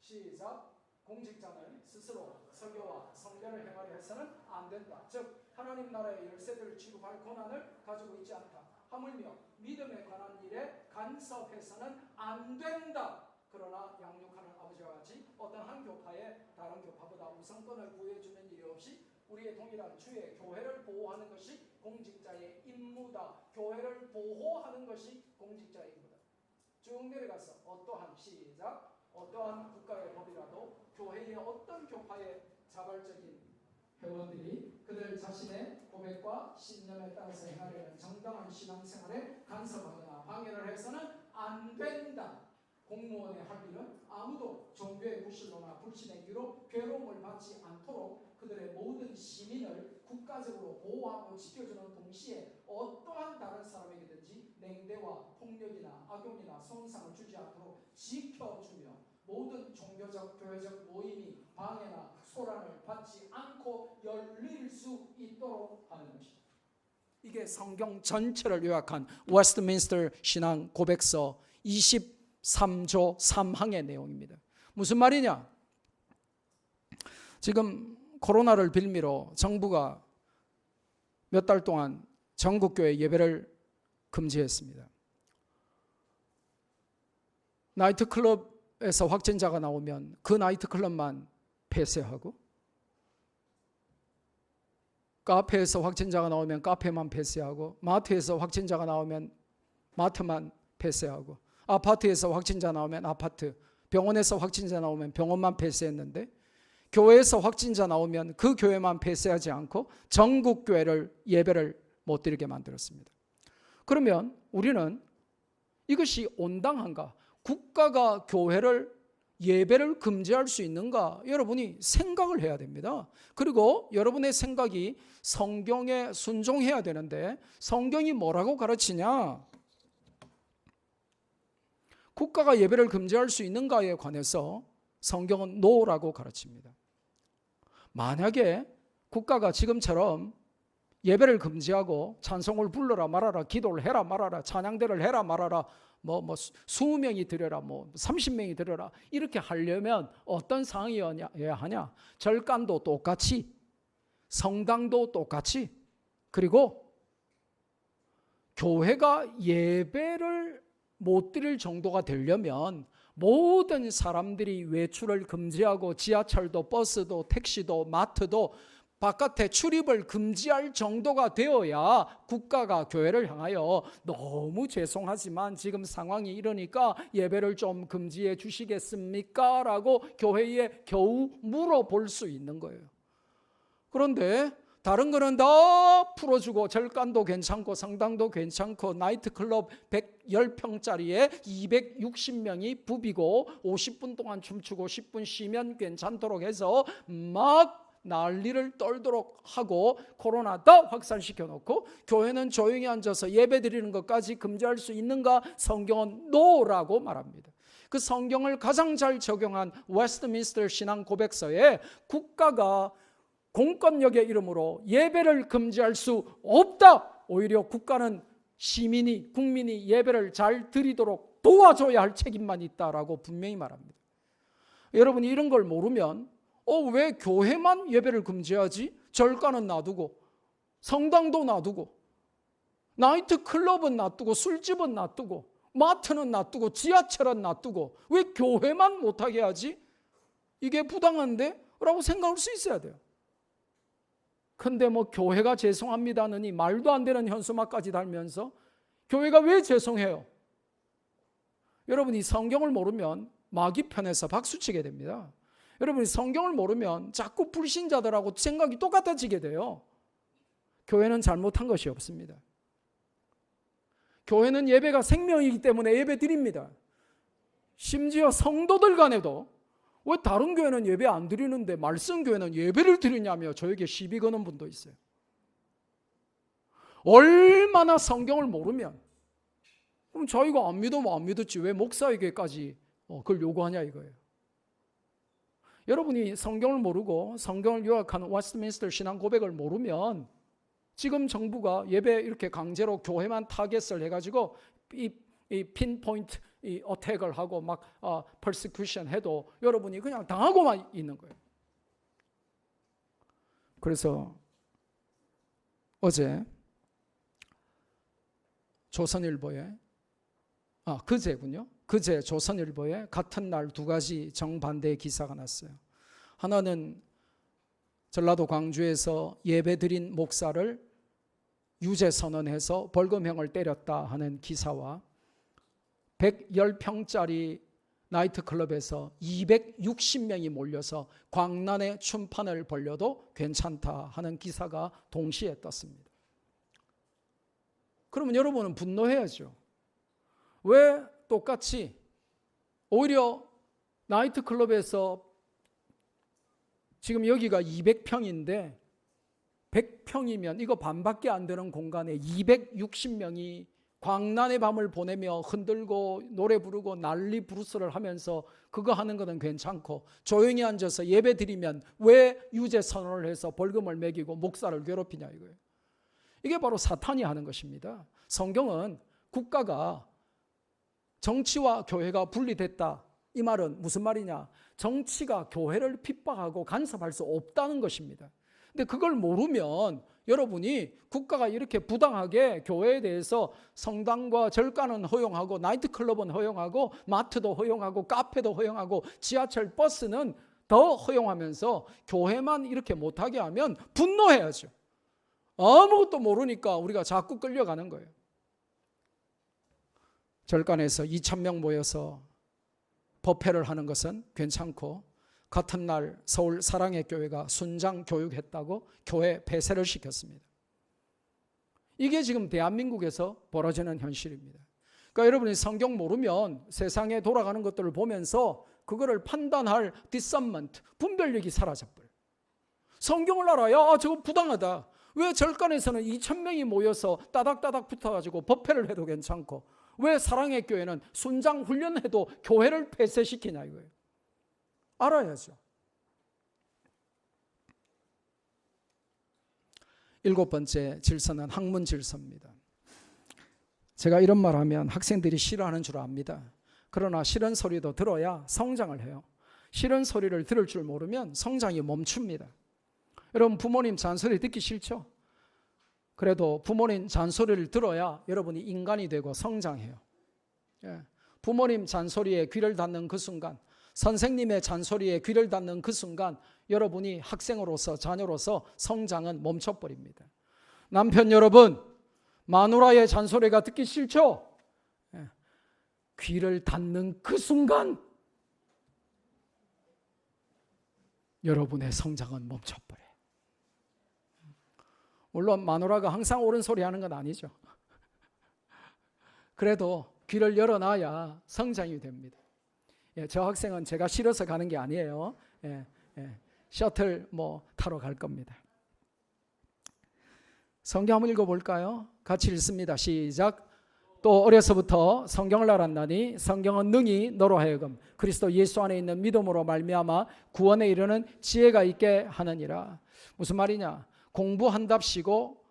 A: 시작. 공직자는 스스로 설교와 성례를 행하려 해서는 안 된다. 즉 하나님 나라의 열쇠들을 취급할 권한을 가지고 있지 않다. 하물며 믿음에 관한 일에 간섭해서는 안 된다. 그러나 양육하는 아버지와 같이 어떤 한 교파에 다른 교파보다 우선권을 부여해주는 일이 없이 우리의 동일한 주의 교회를 보호하는 것이 공직자의 임무다. 교회를 보호하는 것이 공직자의 임무다. 쭉 내려가서 어떠한 시작 어떠한 국가의 법이라도 교회의 어떤 교파의 자발적인 회원들이 그들 자신의 고백과 신념에 따라서 행하려는 정당한 신앙생활에 간섭하거나 방해를 해서는 안 된다. 공무원의 합의는 아무도 종교의 구실로나 불신의 이유로 괴로움을 받지 않도록 그들의 모든 시민을 국가적으로 보호하고 지켜주는 동시에 어떠한 다른 사람에게든지 냉대와 폭력이나 악용이나 손상을 주지 않도록 지켜주며 모든 종교적 교회적 모임이 방해나 소란을 받지 않고 열릴 수 있도록 하는 것입니다. 이게 성경 전체를 요약한 웨스트민스터 신앙 고백서 23조 3항의 내용입니다. 무슨 말이냐? 지금 코로나를 빌미로 정부가 몇 달 동안 전국교회 예배를 금지했습니다. 나이트클럽에서 확진자가 나오면 그 나이트클럽만 폐쇄하고, 카페에서 확진자가 나오면 카페만 폐쇄하고, 마트에서 확진자가 나오면 마트만 폐쇄하고, 아파트에서 확진자 나오면 아파트, 병원에서 확진자 나오면 병원만 폐쇄했는데, 교회에서 확진자 나오면 그 교회만 폐쇄하지 않고 전국 교회를 예배를 못 드리게 만들었습니다. 그러면 우리는 이것이 온당한가? 국가가 교회를 예배를 금지할 수 있는가? 여러분이 생각을 해야 됩니다. 그리고 여러분의 생각이 성경에 순종해야 되는데, 성경이 뭐라고 가르치냐? 국가가 예배를 금지할 수 있는가에 관해서 성경은 노라고 가르칩니다. 만약에 국가가 지금처럼 예배를 금지하고 찬송을 불러라 말아라, 기도를 해라 말아라, 찬양대를 해라 말아라, 뭐 20명이 드려라, 30명이 드려라, 이렇게 하려면 어떤 상황이어야 하냐? 절간도 똑같이, 성당도 똑같이, 그리고 교회가 예배를 못 드릴 정도가 되려면 모든 사람들이 외출을 금지하고 지하철도 버스도 택시도 마트도 바깥에 출입을 금지할 정도가 되어야 국가가 교회를 향하여 너무 죄송하지만 지금 상황이 이러니까 예배를 좀 금지해 주시겠습니까? 라고 교회에 겨우 물어볼 수 있는 거예요. 그런데 다른 거는 다 풀어주고, 절간도 괜찮고 성당도 괜찮고 나이트클럽 110평짜리에 260명이 부비고 50분 동안 춤추고 10분 쉬면 괜찮도록 해서 막 난리를 떨도록 하고 코로나 다 확산시켜 놓고 교회는 조용히 앉아서 예배 드리는 것까지 금지할 수 있는가? 성경은 노라고 말합니다. 그 성경을 가장 잘 적용한 웨스트민스터 신앙 고백서에 국가가 공권력의 이름으로 예배를 금지할 수 없다. 오히려 국가는 국민이 예배를 잘 드리도록 도와줘야 할 책임만 있다라고 분명히 말합니다. 여러분이 이런 걸 모르면 왜 교회만 예배를 금지하지? 절간은 놔두고, 성당도 놔두고, 나이트클럽은 놔두고, 술집은 놔두고, 마트는 놔두고, 지하철은 놔두고, 왜 교회만 못하게 하지? 이게 부당한데? 라고 생각할 수 있어야 돼요. 근데 교회가 죄송합니다느니 말도 안 되는 현수막까지 달면서 교회가 왜 죄송해요? 여러분이 성경을 모르면 마귀 편에서 박수치게 됩니다. 여러분이 성경을 모르면 자꾸 불신자들하고 생각이 똑같아지게 돼요. 교회는 잘못한 것이 없습니다. 교회는 예배가 생명이기 때문에 예배 드립니다. 심지어 성도들 간에도 왜 다른 교회는 예배 안 드리는데 말씀 교회는 예배를 드리냐며 저에게 시비 거는 분도 있어요. 얼마나 성경을 모르면, 그럼 저희가 안 믿으면 안 믿었지 왜 목사에게까지 그걸 요구하냐 이거예요. 여러분이 성경을 모르고 성경을 요약하는 웨스트민스터 신앙 고백을 모르면 지금 정부가 예배 이렇게 강제로 교회만 타겟을 해가지고 이 핀포인트 이 어택을 하고 막 persecution 해도 여러분이 그냥 당하고만 있는 거예요. 그래서 어제 조선일보에 그제 조선일보에 같은 날 두 가지 정반대의 기사가 났어요. 하나는 전라도 광주에서 예배드린 목사를 유죄 선언해서 벌금형을 때렸다 하는 기사와 110평짜리 나이트클럽에서 260명이 몰려서 광란의 춤판을 벌려도 괜찮다 하는 기사가 동시에 떴습니다. 그러면 여러분은 분노해야죠. 왜 똑같이 오히려 나이트클럽에서 지금 여기가 200평인데 100평이면 이거 반밖에 안 되는 공간에 260명이 광란의 밤을 보내며 흔들고 노래 부르고 난리 부르스를 하면서 그거 하는 것은 괜찮고 조용히 앉아서 예배 드리면 왜 유죄 선언을 해서 벌금을 매기고 목사를 괴롭히냐 이거예요. 이게 바로 사탄이 하는 것입니다. 성경은 국가가 정치와 교회가 분리됐다. 이 말은 무슨 말이냐? 정치가 교회를 핍박하고 간섭할 수 없다는 것입니다. 근데 그걸 모르면 여러분이 국가가 이렇게 부당하게 교회에 대해서 성당과 절간은 허용하고 나이트클럽은 허용하고 마트도 허용하고 카페도 허용하고 지하철 버스는 더 허용하면서 교회만 이렇게 못하게 하면 분노해야죠. 아무것도 모르니까 우리가 자꾸 끌려가는 거예요. 절간에서 2,000명 모여서 법회를 하는 것은 괜찮고 같은 날 서울 사랑의 교회가 순장 교육했다고 교회 폐쇄를 시켰습니다. 이게 지금 대한민국에서 벌어지는 현실입니다. 그러니까 여러분이 성경 모르면 세상에 돌아가는 것들을 보면서 그거를 판단할 discernment, 분별력이 사라져버려요. 성경을 알아야 저거 부당하다. 왜 절간에서는 2,000명이 모여서 따닥따닥 붙어가지고 법회를 해도 괜찮고 왜 사랑의 교회는 순장 훈련해도 교회를 폐쇄시키냐 이거예요. 알아야죠. 7번째 질서는 학문 질서입니다. 제가 이런 말 하면 학생들이 싫어하는 줄 압니다. 그러나 싫은 소리도 들어야 성장을 해요. 싫은 소리를 들을 줄 모르면 성장이 멈춥니다. 여러분 부모님 잔소리 듣기 싫죠? 그래도 부모님 잔소리를 들어야 여러분이 인간이 되고 성장해요. 부모님 잔소리에 귀를 닫는 그 순간, 선생님의 잔소리에 귀를 닫는 그 순간 여러분이 학생으로서 자녀로서 성장은 멈춰버립니다. 남편 여러분, 마누라의 잔소리가 듣기 싫죠? 귀를 닫는 그 순간 여러분의 성장은 멈춰버려요. 물론 마누라가 항상 옳은 소리 하는 건 아니죠. 그래도 귀를 열어놔야 성장이 됩니다. 저 학생은 제가 싫어서 가는 게 아니에요. 셔틀 타러 갈 겁니다. 성경 한번 읽어볼까요? 같이 읽습니다. 시작. 또 어려서부터 성경을 알았나니 성경은 능히 너로 하여금 그리스도 예수 안에 있는 믿음으로 말미암아 구원에 이르는 지혜가 있게 하느니라. 무슨 말이냐? 공부한답시고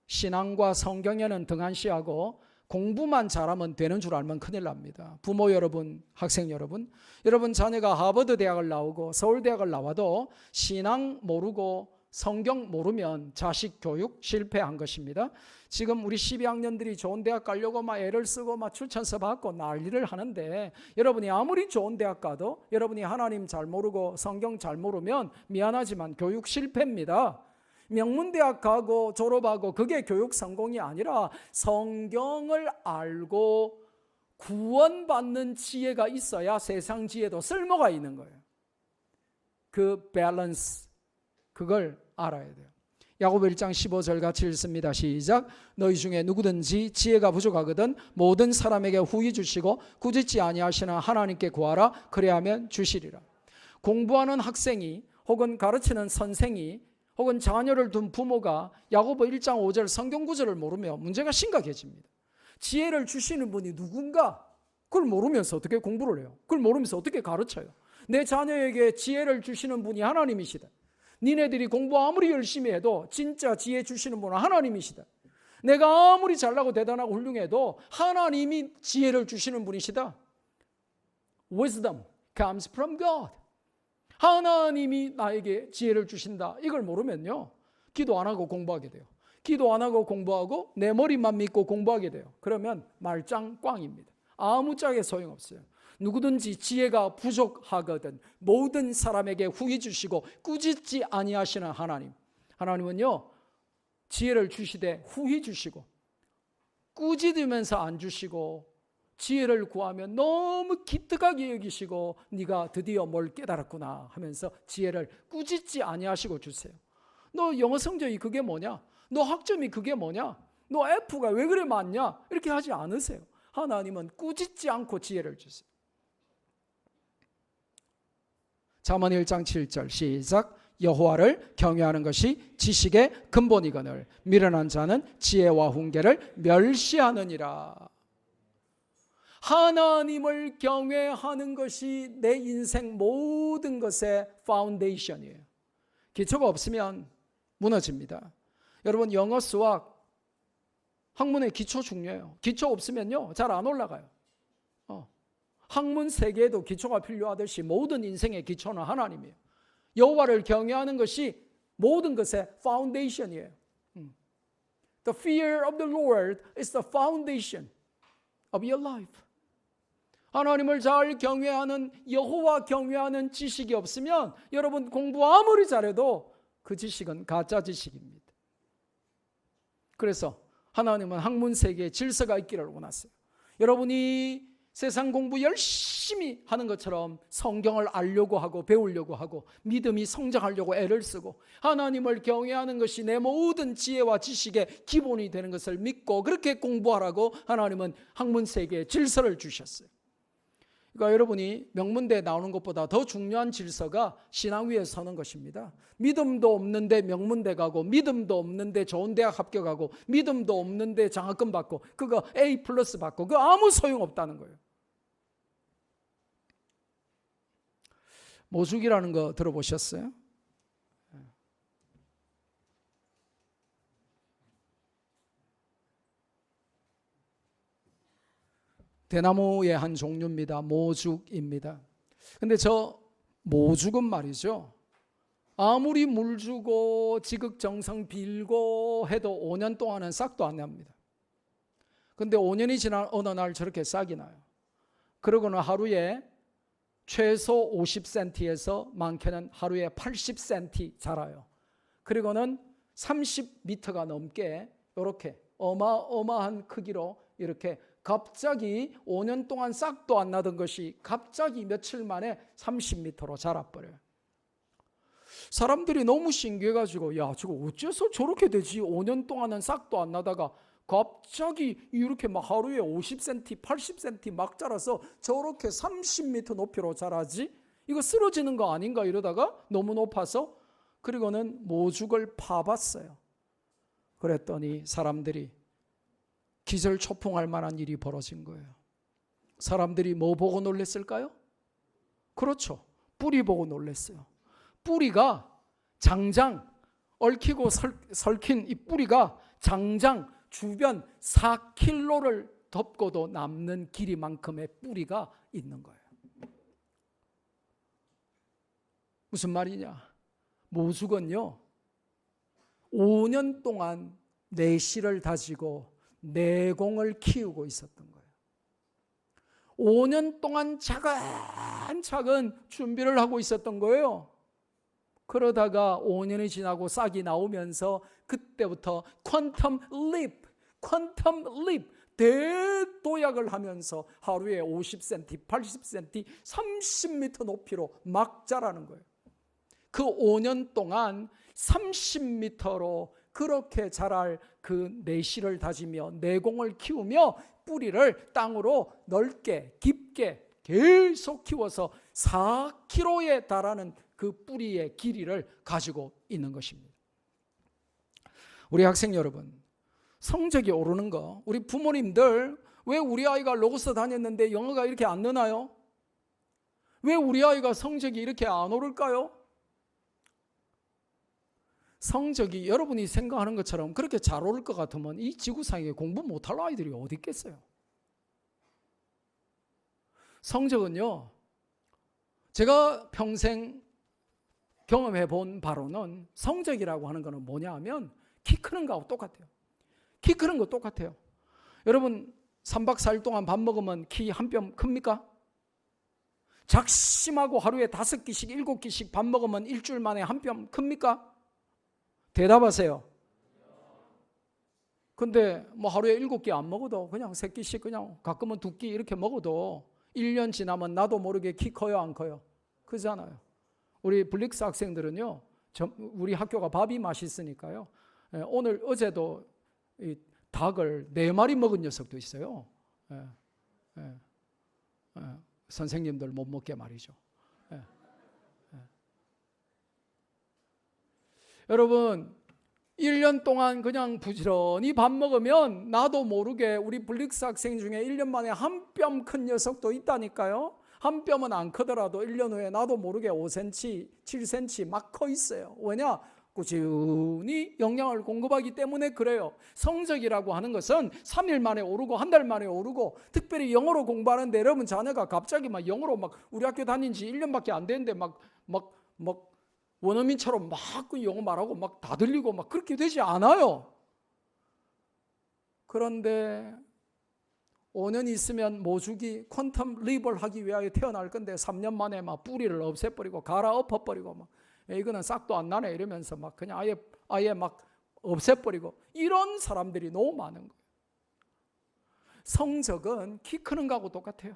A: 신앙과 성경에는 등한시하고 공부만 잘하면 되는 줄 알면 큰일 납니다. 부모 여러분, 학생 여러분, 여러분 자녀가 하버드 대학을 나오고 서울대학을 나와도 신앙 모르고 성경 모르면 자식 교육 실패한 것입니다. 지금 우리 12학년들이 좋은 대학 가려고 막 애를 쓰고 막 추천서 받고 난리를 하는데 여러분이 아무리 좋은 대학 가도 여러분이 하나님 잘 모르고 성경 잘 모르면 미안하지만 교육 실패입니다. 명문대학 가고 졸업하고 그게 교육 성공이 아니라 성경을 알고 구원받는 지혜가 있어야 세상 지혜도 쓸모가 있는 거예요. 그 밸런스, 그걸 알아야 돼요. 야고보 1장 15절 같이 읽습니다. 시작. 너희 중에 누구든지 지혜가 부족하거든 모든 사람에게 후히 주시고 꾸짖지 아니하시는 하나님께 구하라. 그래야면 주시리라. 공부하는 학생이 혹은 가르치는 선생이 혹은 자녀를 둔 부모가 야고보 1장 5절 성경 구절을 모르면 문제가 심각해집니다. 지혜를 주시는 분이 누군가? 그걸 모르면서 어떻게 공부를 해요? 그걸 모르면서 어떻게 가르쳐요? 내 자녀에게 지혜를 주시는 분이 하나님이시다. 니네들이 공부 아무리 열심히 해도 진짜 지혜 주시는 분은 하나님이시다. 내가 아무리 잘나고 대단하고 훌륭해도 하나님이 지혜를 주시는 분이시다. Wisdom comes from God. 하나님이 나에게 지혜를 주신다. 이걸 모르면요, 기도 안 하고 공부하게 돼요. 기도 안 하고 공부하고 내 머리만 믿고 공부하게 돼요. 그러면 말짱 꽝입니다. 아무짝에 소용없어요. 누구든지 지혜가 부족하거든 모든 사람에게 후히 주시고 꾸짖지 아니하시는 하나님. 하나님은요, 지혜를 주시되 후히 주시고 꾸짖으면서 안 주시고 지혜를 구하면 너무 기특하게 여기시고 네가 드디어 뭘 깨달았구나 하면서 지혜를 꾸짖지 아니하시고 주세요. 너 영어 성적이 그게 뭐냐? 너 학점이 그게 뭐냐? 너 F가 왜 그래 많냐? 이렇게 하지 않으세요. 하나님은 꾸짖지 않고 지혜를 주세요. 잠언 1장 7절 시작. 여호와를 경외하는 것이 지식의 근본이거늘 미련한 자는 지혜와 훈계를 멸시하느니라. 하나님을 경외하는 것이 내 인생 모든 것의 파운데이션이에요. 기초가 없으면 무너집니다. 여러분 영어, 수학, 학문의 기초 중요해요. 기초 없으면요 잘 안 올라가요. 학문 세계에도 기초가 필요하듯이 모든 인생의 기초는 하나님이에요. 여호와를 경외하는 것이 모든 것의 파운데이션이에요. The fear of the Lord is the foundation of your life. 하나님을 잘 경외하는, 여호와 경외하는 지식이 없으면 여러분 공부 아무리 잘해도 그 지식은 가짜 지식입니다. 그래서 하나님은 학문 세계에 질서가 있기를 원하세요. 여러분이 세상 공부 열심히 하는 것처럼 성경을 알려고 하고 배우려고 하고 믿음이 성장하려고 애를 쓰고 하나님을 경외하는 것이 내 모든 지혜와 지식의 기본이 되는 것을 믿고 그렇게 공부하라고 하나님은 학문 세계에 질서를 주셨어요. 그러니까 여러분이 명문대에 나오는 것보다 더 중요한 질서가 신앙 위에 서는 것입니다. 믿음도 없는데 명문대 가고 믿음도 없는데 좋은 대학 합격하고 믿음도 없는데 장학금 받고 그거 A+ 받고 그거 아무 소용없다는 거예요. 모죽이라는 거 들어보셨어요? 대나무의 한 종류입니다. 모죽입니다. 근데 저 모죽은 말이죠. 아무리 물 주고 지극정성 빌고 해도 5년 동안은 싹도 안 납니다. 근데 5년이 지난 어느 날 저렇게 싹이 나요. 그러고는 하루에 최소 50cm에서 많게는 하루에 80cm 자라요. 그리고는 30m가 넘게 이렇게 어마어마한 크기로 이렇게 갑자기 5년 동안 싹도 안 나던 것이 갑자기 며칠 만에 30m로 자라버려요. 사람들이 너무 신기해가지고 야 저거 어째서 저렇게 되지? 5년 동안은 싹도 안 나다가 갑자기 이렇게 막 하루에 50cm, 80cm 막 자라서 저렇게 30m 높이로 자라지? 이거 쓰러지는 거 아닌가 이러다가 너무 높아서 그리고는 모죽을 파봤어요. 그랬더니 사람들이 기절초풍할 만한 일이 벌어진 거예요. 사람들이 뭐 보고 놀랐을까요? 그렇죠. 뿌리 보고 놀랐어요. 뿌리가 장장, 얽히고 설킨 이 뿌리가 장장 주변 4km를 덮고도 남는 길이만큼의 뿌리가 있는 거예요. 무슨 말이냐? 모죽은요 5년 동안 내실을 다지고 내공을 키우고 있었던 거예요. 5년 동안 차근차근 준비를 하고 있었던 거예요. 그러다가 5년이 지나고 싹이 나오면서 그때부터 퀀텀 립 대도약을 하면서 하루에 50cm, 80cm, 30m 높이로 막 자라는 거예요. 그 5년 동안 30m로 그렇게 자랄 그 내실을 다지며 내공을 키우며 뿌리를 땅으로 넓게 깊게 계속 키워서 4km에 달하는 그 뿌리의 길이를 가지고 있는 것입니다. 우리 학생 여러분, 성적이 오르는 거, 우리 부모님들 왜 우리 아이가 로고스 다녔는데 영어가 이렇게 안 느나요? 왜 우리 아이가 성적이 이렇게 안 오를까요? 성적이 여러분이 생각하는 것처럼 그렇게 잘 오를 것 같으면 이 지구상에 공부 못할 아이들이 어디 있겠어요? 성적은요, 제가 평생 경험해 본 바로는 성적이라고 하는 것은 뭐냐 하면 키 크는 거하고 똑같아요. 키 크는 거 똑같아요. 여러분 3박 4일 동안 밥 먹으면 키 한 뼘 큽니까? 작심하고 하루에 5끼씩 7끼씩 밥 먹으면 일주일 만에 한 뼘 큽니까? 대답하세요. 근데 뭐 하루에 7끼 안 먹어도 그냥 3끼씩 그냥 가끔은 2끼 이렇게 먹어도 1년 지나면 나도 모르게 키 커요, 안 커요? 그잖아요. 우리 블릭스 학생들은요, 우리 학교가 밥이 맛있으니까요. 오늘 어제도 이 닭을 4마리 먹은 녀석도 있어요. 선생님들 못 먹게 말이죠. 여러분, 1년 동안 그냥 부지런히 밥 먹으면 나도 모르게 우리 블릭스 학생 중에 1년 만에 한 뼘 큰 녀석도 있다니까요. 한 뼘은 안 크더라도 1년 후에 나도 모르게 5cm, 7cm 막 커 있어요. 왜냐? 꾸준히 영양을 공급하기 때문에 그래요. 성적이라고 하는 것은 3일 만에 오르고 한 달 만에 오르고, 특별히 영어로 공부하는데 여러분 자녀가 갑자기 막 영어로 막 우리 학교 다닌 지 1년밖에 안 됐는데 막 원어민처럼 막 영어 말하고 막 다 들리고 막 그렇게 되지 않아요. 그런데 5년 있으면 모주기 퀀텀 립을 하기 위하여 태어날 건데 3년 만에 막 뿌리를 없애버리고 갈아엎어버리고 막 이거는 싹도 안 나네 이러면서 막 그냥 아예 막 없애버리고 이런 사람들이 너무 많은 거예요. 성적은 키 크는 거하고 똑같아요.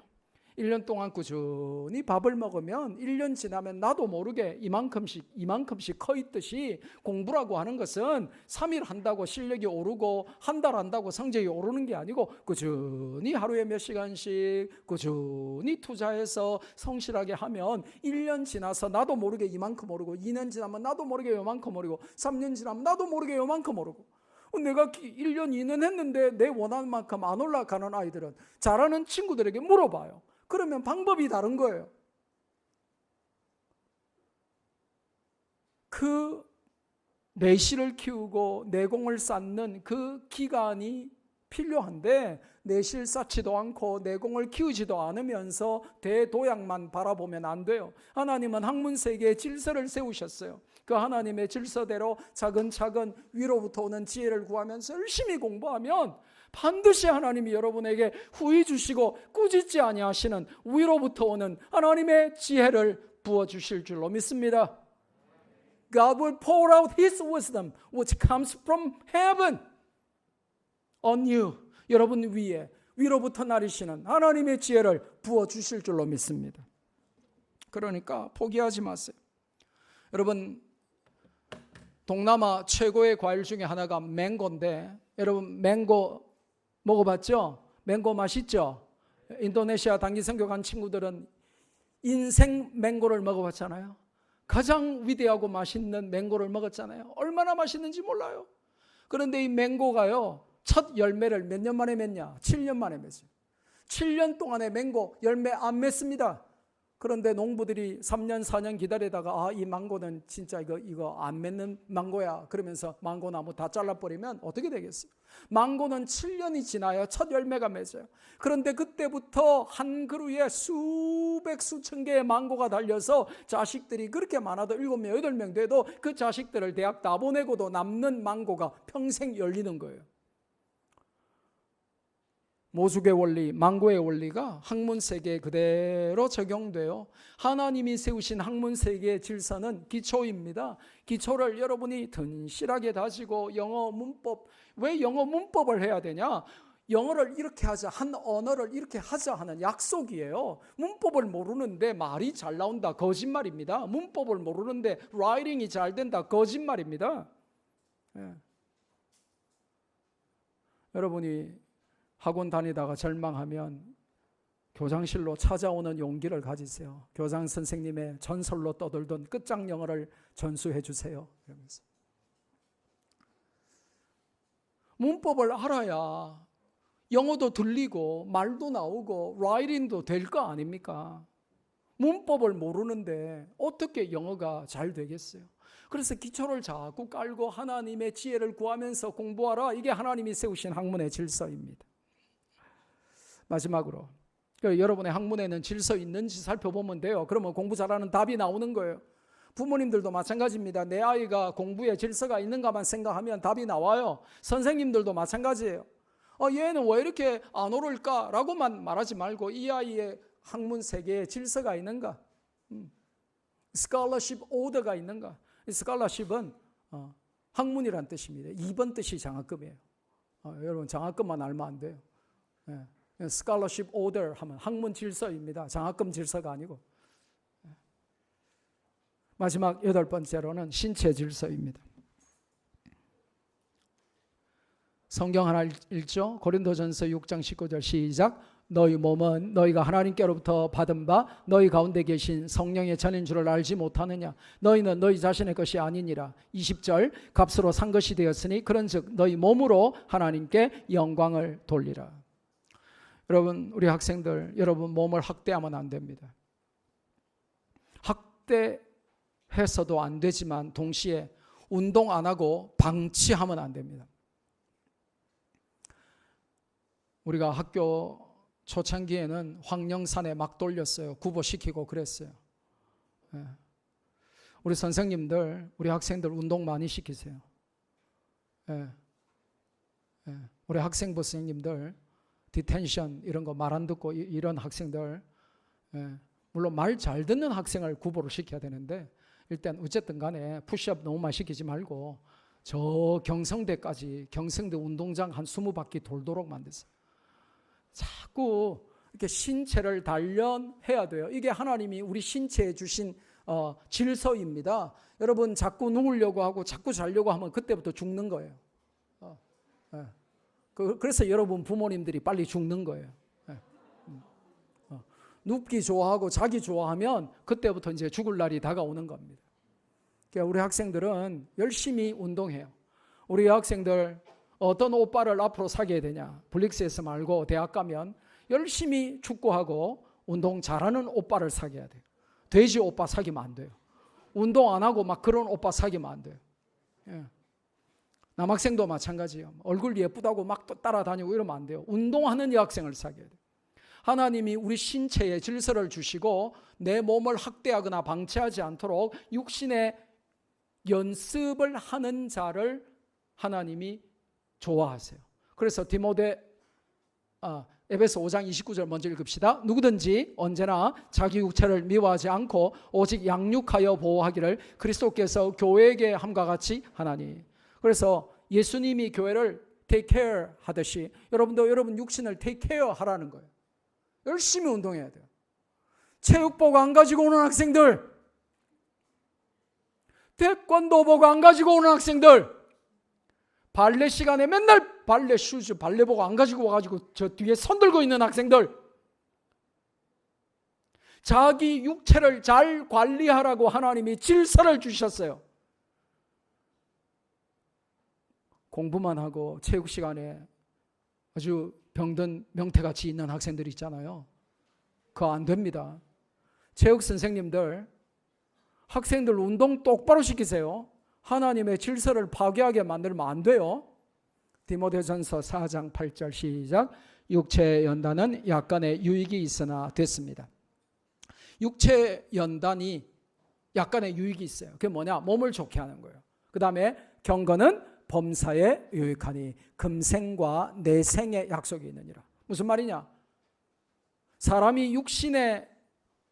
A: 1년 동안 꾸준히 밥을 먹으면 1년 지나면 나도 모르게 이만큼씩 커 있듯이, 공부라고 하는 것은 3일 한다고 실력이 오르고 한 달 한다고 성적이 오르는 게 아니고 꾸준히 하루에 몇 시간씩 꾸준히 투자해서 성실하게 하면 1년 지나서 나도 모르게 이만큼 오르고, 2년 지나면 나도 모르게 요만큼 오르고, 3년 지나면 나도 모르게 요만큼 오르고. 내가 1년, 2년 했는데 내 원하는 만큼 안 올라가는 아이들은 잘하는 친구들에게 물어봐요. 그러면 방법이 다른 거예요. 그 내실을 키우고 내공을 쌓는 그 기간이 필요한데, 내실 쌓지도 않고 내공을 키우지도 않으면서 대도약만 바라보면 안 돼요. 하나님은 학문 세계의 질서를 세우셨어요. 그 하나님의 질서대로 차근차근 위로부터 오는 지혜를 구하면서 열심히 공부하면 반드시 하나님이 여러분에게 후히 주시고 꾸짖지 아니하시는 위로부터 오는 하나님의 지혜를 부어주실 줄로 믿습니다. God will pour out His wisdom which comes from heaven on you. 여러분 위에 위로부터 나리시는 하나님의 지혜를 부어주실 줄로 믿습니다. 그러니까 포기하지 마세요. 여러분, 동남아 최고의 과일 중에 하나가 맹고인데, 여러분 맹고 먹어봤죠? 맹고 맛있죠? 인도네시아 단기 선교 간 친구들은 인생 맹고를 먹어봤잖아요. 가장 위대하고 맛있는 맹고를 먹었잖아요. 얼마나 맛있는지 몰라요. 그런데 이 맹고가요, 첫 열매를 몇 년 만에 맺냐? 7년 만에 맺어요. 7년 동안에 맹고 열매 안 맺습니다. 그런데 농부들이 3년 4년 기다리다가 이 망고는 진짜 이거 안 맺는 망고야 그러면서 망고 나무 다 잘라버리면 어떻게 되겠어요? 망고는 7년이 지나야 첫 열매가 맺어요. 그런데 그때부터 한 그루에 수백 수천 개의 망고가 달려서 자식들이 그렇게 많아도 7명 8명 돼도 그 자식들을 대학 다 보내고도 남는 망고가 평생 열리는 거예요. 모죽의 원리, 망고의 원리가 학문 세계에 그대로 적용돼요. 하나님이 세우신 학문 세계의 질서는 기초입니다. 기초를 여러분이 든실하게 다지고 영어 문법, 왜 영어 문법을 해야 되냐? 영어를 이렇게 하자, 한 언어를 이렇게 하자 하는 약속이에요. 문법을 모르는데 말이 잘 나온다, 거짓말입니다. 문법을 모르는데 라이팅이 잘 된다, 거짓말입니다. 여러분이 학원 다니다가 절망하면 교장실로 찾아오는 용기를 가지세요. 교장 선생님의 전설로 떠돌던 끝장 영어를 전수해 주세요. 이러면서. 문법을 알아야 영어도 들리고 말도 나오고 라이팅도 될 거 아닙니까? 문법을 모르는데 어떻게 영어가 잘 되겠어요? 그래서 기초를 자꾸 깔고 하나님의 지혜를 구하면서 공부하라. 이게 하나님이 세우신 학문의 질서입니다. 마지막으로, 여러분의 학문에는 질서 있는지 살펴보면 돼요. 그러면 공부 잘하는 답이 나오는 거예요. 부모님들도 마찬가지입니다. 내 아이가 공부에 질서가 있는가만 생각하면 답이 나와요. 선생님들도 마찬가지예요. 얘는 왜 이렇게 안 오를까? 라고만 말하지 말고 이 아이의 학문 세계에 질서가 있는가? 스칼러십 오더가 있는가? 스칼러십은 학문이란 뜻입니다. 2번 뜻이 장학금이에요. 여러분 장학금만 알면 안 돼요. 스칼러십 오더 하면 학문 질서입니다. 장학금 질서가 아니고. 마지막 8번째로는 신체 질서입니다. 성경 하나 읽죠. 고린도전서 6장 19절 시작. 너희 몸은 너희가 하나님께로부터 받은 바 너희 가운데 계신 성령의 전인 줄을 알지 못하느냐. 너희는 너희 자신의 것이 아니니라. 20절 값으로 산 것이 되었으니 그런즉 너희 몸으로 하나님께 영광을 돌리라. 여러분, 우리 학생들, 여러분 몸을 학대하면 안 됩니다. 학대해서도 안 되지만 동시에 운동 안 하고 방치하면 안 됩니다. 우리가 학교 초창기에는 황령산에 막 돌렸어요. 구보시키고 그랬어요. 우리 선생님들, 우리 학생들 운동 많이 시키세요. 우리 학생부 선생님들 디텐션 이런 거 말 안 듣고 이런 학생들, 물론 말 잘 듣는 학생을 구보를 시켜야 되는데 일단 어쨌든 간에 푸시업 너무 많이 시키지 말고 저 경성대까지 경성대 운동장 한 20바퀴 돌도록 만드세요. 자꾸 이렇게 신체를 단련해야 돼요. 이게 하나님이 우리 신체에 주신 질서입니다. 여러분 자꾸 누우려고 하고 자꾸 자려고 하면 그때부터 죽는 거예요. 그래서 여러분 부모님들이 빨리 죽는 거예요. 눕기 좋아하고 자기 좋아하면 그때부터 이제 죽을 날이 다가오는 겁니다. 그러니까 우리 학생들은 열심히 운동해요. 우리 학생들 어떤 오빠를 앞으로 사귀어야 되냐. 블릭스에서 말고 대학 가면 열심히 축구하고 운동 잘하는 오빠를 사귀어야 돼요. 돼지 오빠 사귀면 안 돼요. 운동 안 하고 막 그런 오빠 사귀면 안 돼요. 남학생도 마찬가지예요. 얼굴 예쁘다고 막 따라다니고 이러면 안 돼요. 운동하는 여학생을 사귀어야 돼요. 하나님이 우리 신체에 질서를 주시고 내 몸을 학대하거나 방치하지 않도록 육신의 연습을 하는 자를 하나님이 좋아하세요. 그래서 에베소 5장 29절 먼저 읽읍시다. 누구든지 언제나 자기 육체를 미워하지 않고 오직 양육하여 보호하기를 그리스도께서 교회에게 함과 같이 하나니. 그래서 예수님이 교회를 take care 하듯이 여러분도 여러분 육신을 take care 하라는 거예요. 열심히 운동해야 돼요. 체육복 안 가지고 오는 학생들, 태권도복 안 가지고 오는 학생들, 발레 시간에 맨날 발레 슈즈, 발레복 안 가지고 와가지고 저 뒤에 손 들고 있는 학생들, 자기 육체를 잘 관리하라고 하나님이 질서를 주셨어요. 공부만 하고 체육 시간에 아주 병든 명태같이 있는 학생들 있잖아요. 그거 안 됩니다. 체육 선생님들, 학생들 운동 똑바로 시키세요. 하나님의 질서를 파괴하게 만들면 안 돼요. 디모데전서 4장 8절 시작. 육체 연단은 약간의 유익이 있으나 됐습니다. 육체 연단이 약간의 유익이 있어요. 그게 뭐냐? 몸을 좋게 하는 거예요. 그 다음에 경건은 범사에 유익하니 금생과 내생의 약속이 있느니라. 무슨 말이냐? 사람이 육신의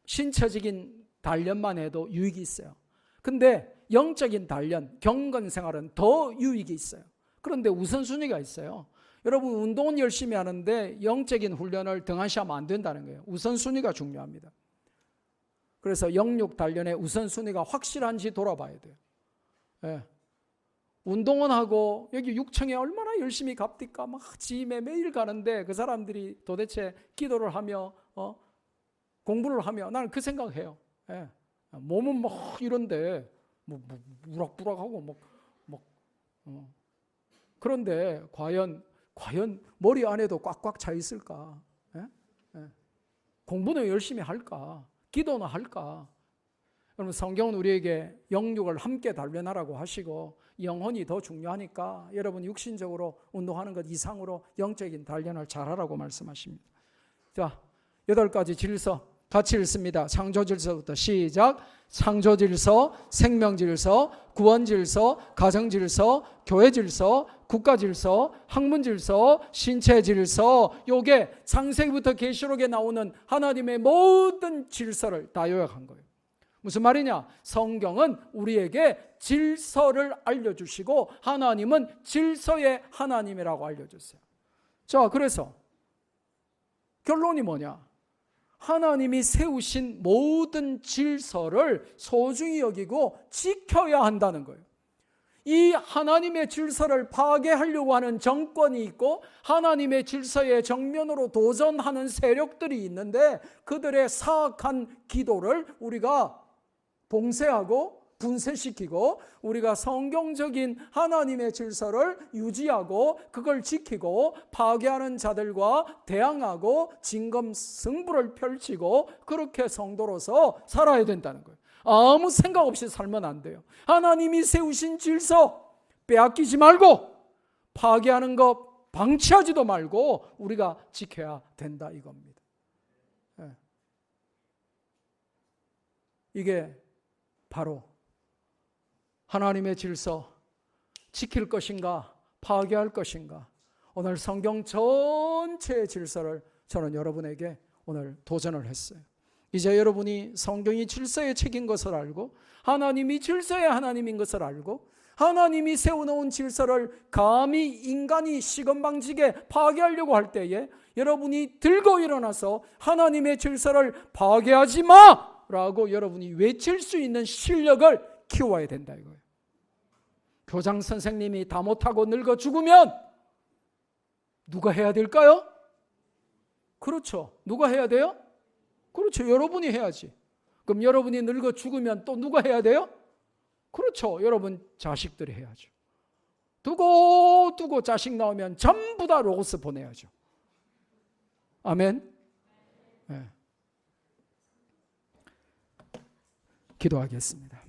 A: 신체적인 단련만 해도 유익이 있어요. 근데 영적인 단련, 경건 생활은 더 유익이 있어요. 그런데 우선순위가 있어요. 여러분 운동은 열심히 하는데 영적인 훈련을 등한시하면 안 된다는 거예요. 우선순위가 중요합니다. 그래서 영육 단련의 우선순위가 확실한지 돌아봐야 돼요. 예. 운동은 하고 여기 6층에 얼마나 열심히 갑니까? 막 짐에 매일 가는데 그 사람들이 도대체 기도를 하며 공부를 하며 나는 그 생각해요. 예. 몸은 막 이런데 뭐 부락부락하고 그런데 과연 머리 안에도 꽉꽉 차 있을까? 예? 예. 공부는 열심히 할까? 기도는 할까? 여러분 성경은 우리에게 영육을 함께 단련하라고 하시고 영혼이 더 중요하니까 여러분 육신적으로 운동하는 것 이상으로 영적인 단련을 잘하라고 말씀하십니다. 자, 8가지 질서 같이 읽습니다. 창조질서부터 시작. 창조질서, 생명질서, 구원질서, 가정질서, 교회질서, 국가질서, 학문질서, 신체질서, 요게 창세기부터 계시록에 나오는 하나님의 모든 질서를 다 요약한 거예요. 무슨 말이냐? 성경은 우리에게 질서를 알려주시고 하나님은 질서의 하나님이라고 알려줬어요. 자, 그래서 결론이 뭐냐? 하나님이 세우신 모든 질서를 소중히 여기고 지켜야 한다는 거예요. 이 하나님의 질서를 파괴하려고 하는 정권이 있고 하나님의 질서에 정면으로 도전하는 세력들이 있는데 그들의 사악한 기도를 우리가 봉쇄하고 분쇄시키고 우리가 성경적인 하나님의 질서를 유지하고 그걸 지키고 파괴하는 자들과 대항하고 진검승부를 펼치고 그렇게 성도로서 살아야 된다는 거예요. 아무 생각 없이 살면 안 돼요. 하나님이 세우신 질서 빼앗기지 말고 파괴하는 것 방치하지도 말고 우리가 지켜야 된다 이겁니다. 이게 바로 하나님의 질서 지킬 것인가 파괴할 것인가, 오늘 성경 전체의 질서를 저는 여러분에게 오늘 도전을 했어요. 이제 여러분이 성경이 질서의 책인 것을 알고 하나님이 질서의 하나님인 것을 알고 하나님이 세워놓은 질서를 감히 인간이 시건방지게 파괴하려고 할 때에 여러분이 들고 일어나서 하나님의 질서를 파괴하지 마! 라고 여러분이 외칠 수 있는 실력을 키워야 된다 이거예요. 교장 선생님이 다 못하고 늙어 죽으면 누가 해야 될까요? 그렇죠. 누가 해야 돼요? 그렇죠. 여러분이 해야지. 그럼 여러분이 늙어 죽으면 또 누가 해야 돼요? 그렇죠. 여러분 자식들이 해야죠. 두고 자식 나오면 전부 다 로고스 보내야죠. 아멘. 네. 기도하겠습니다.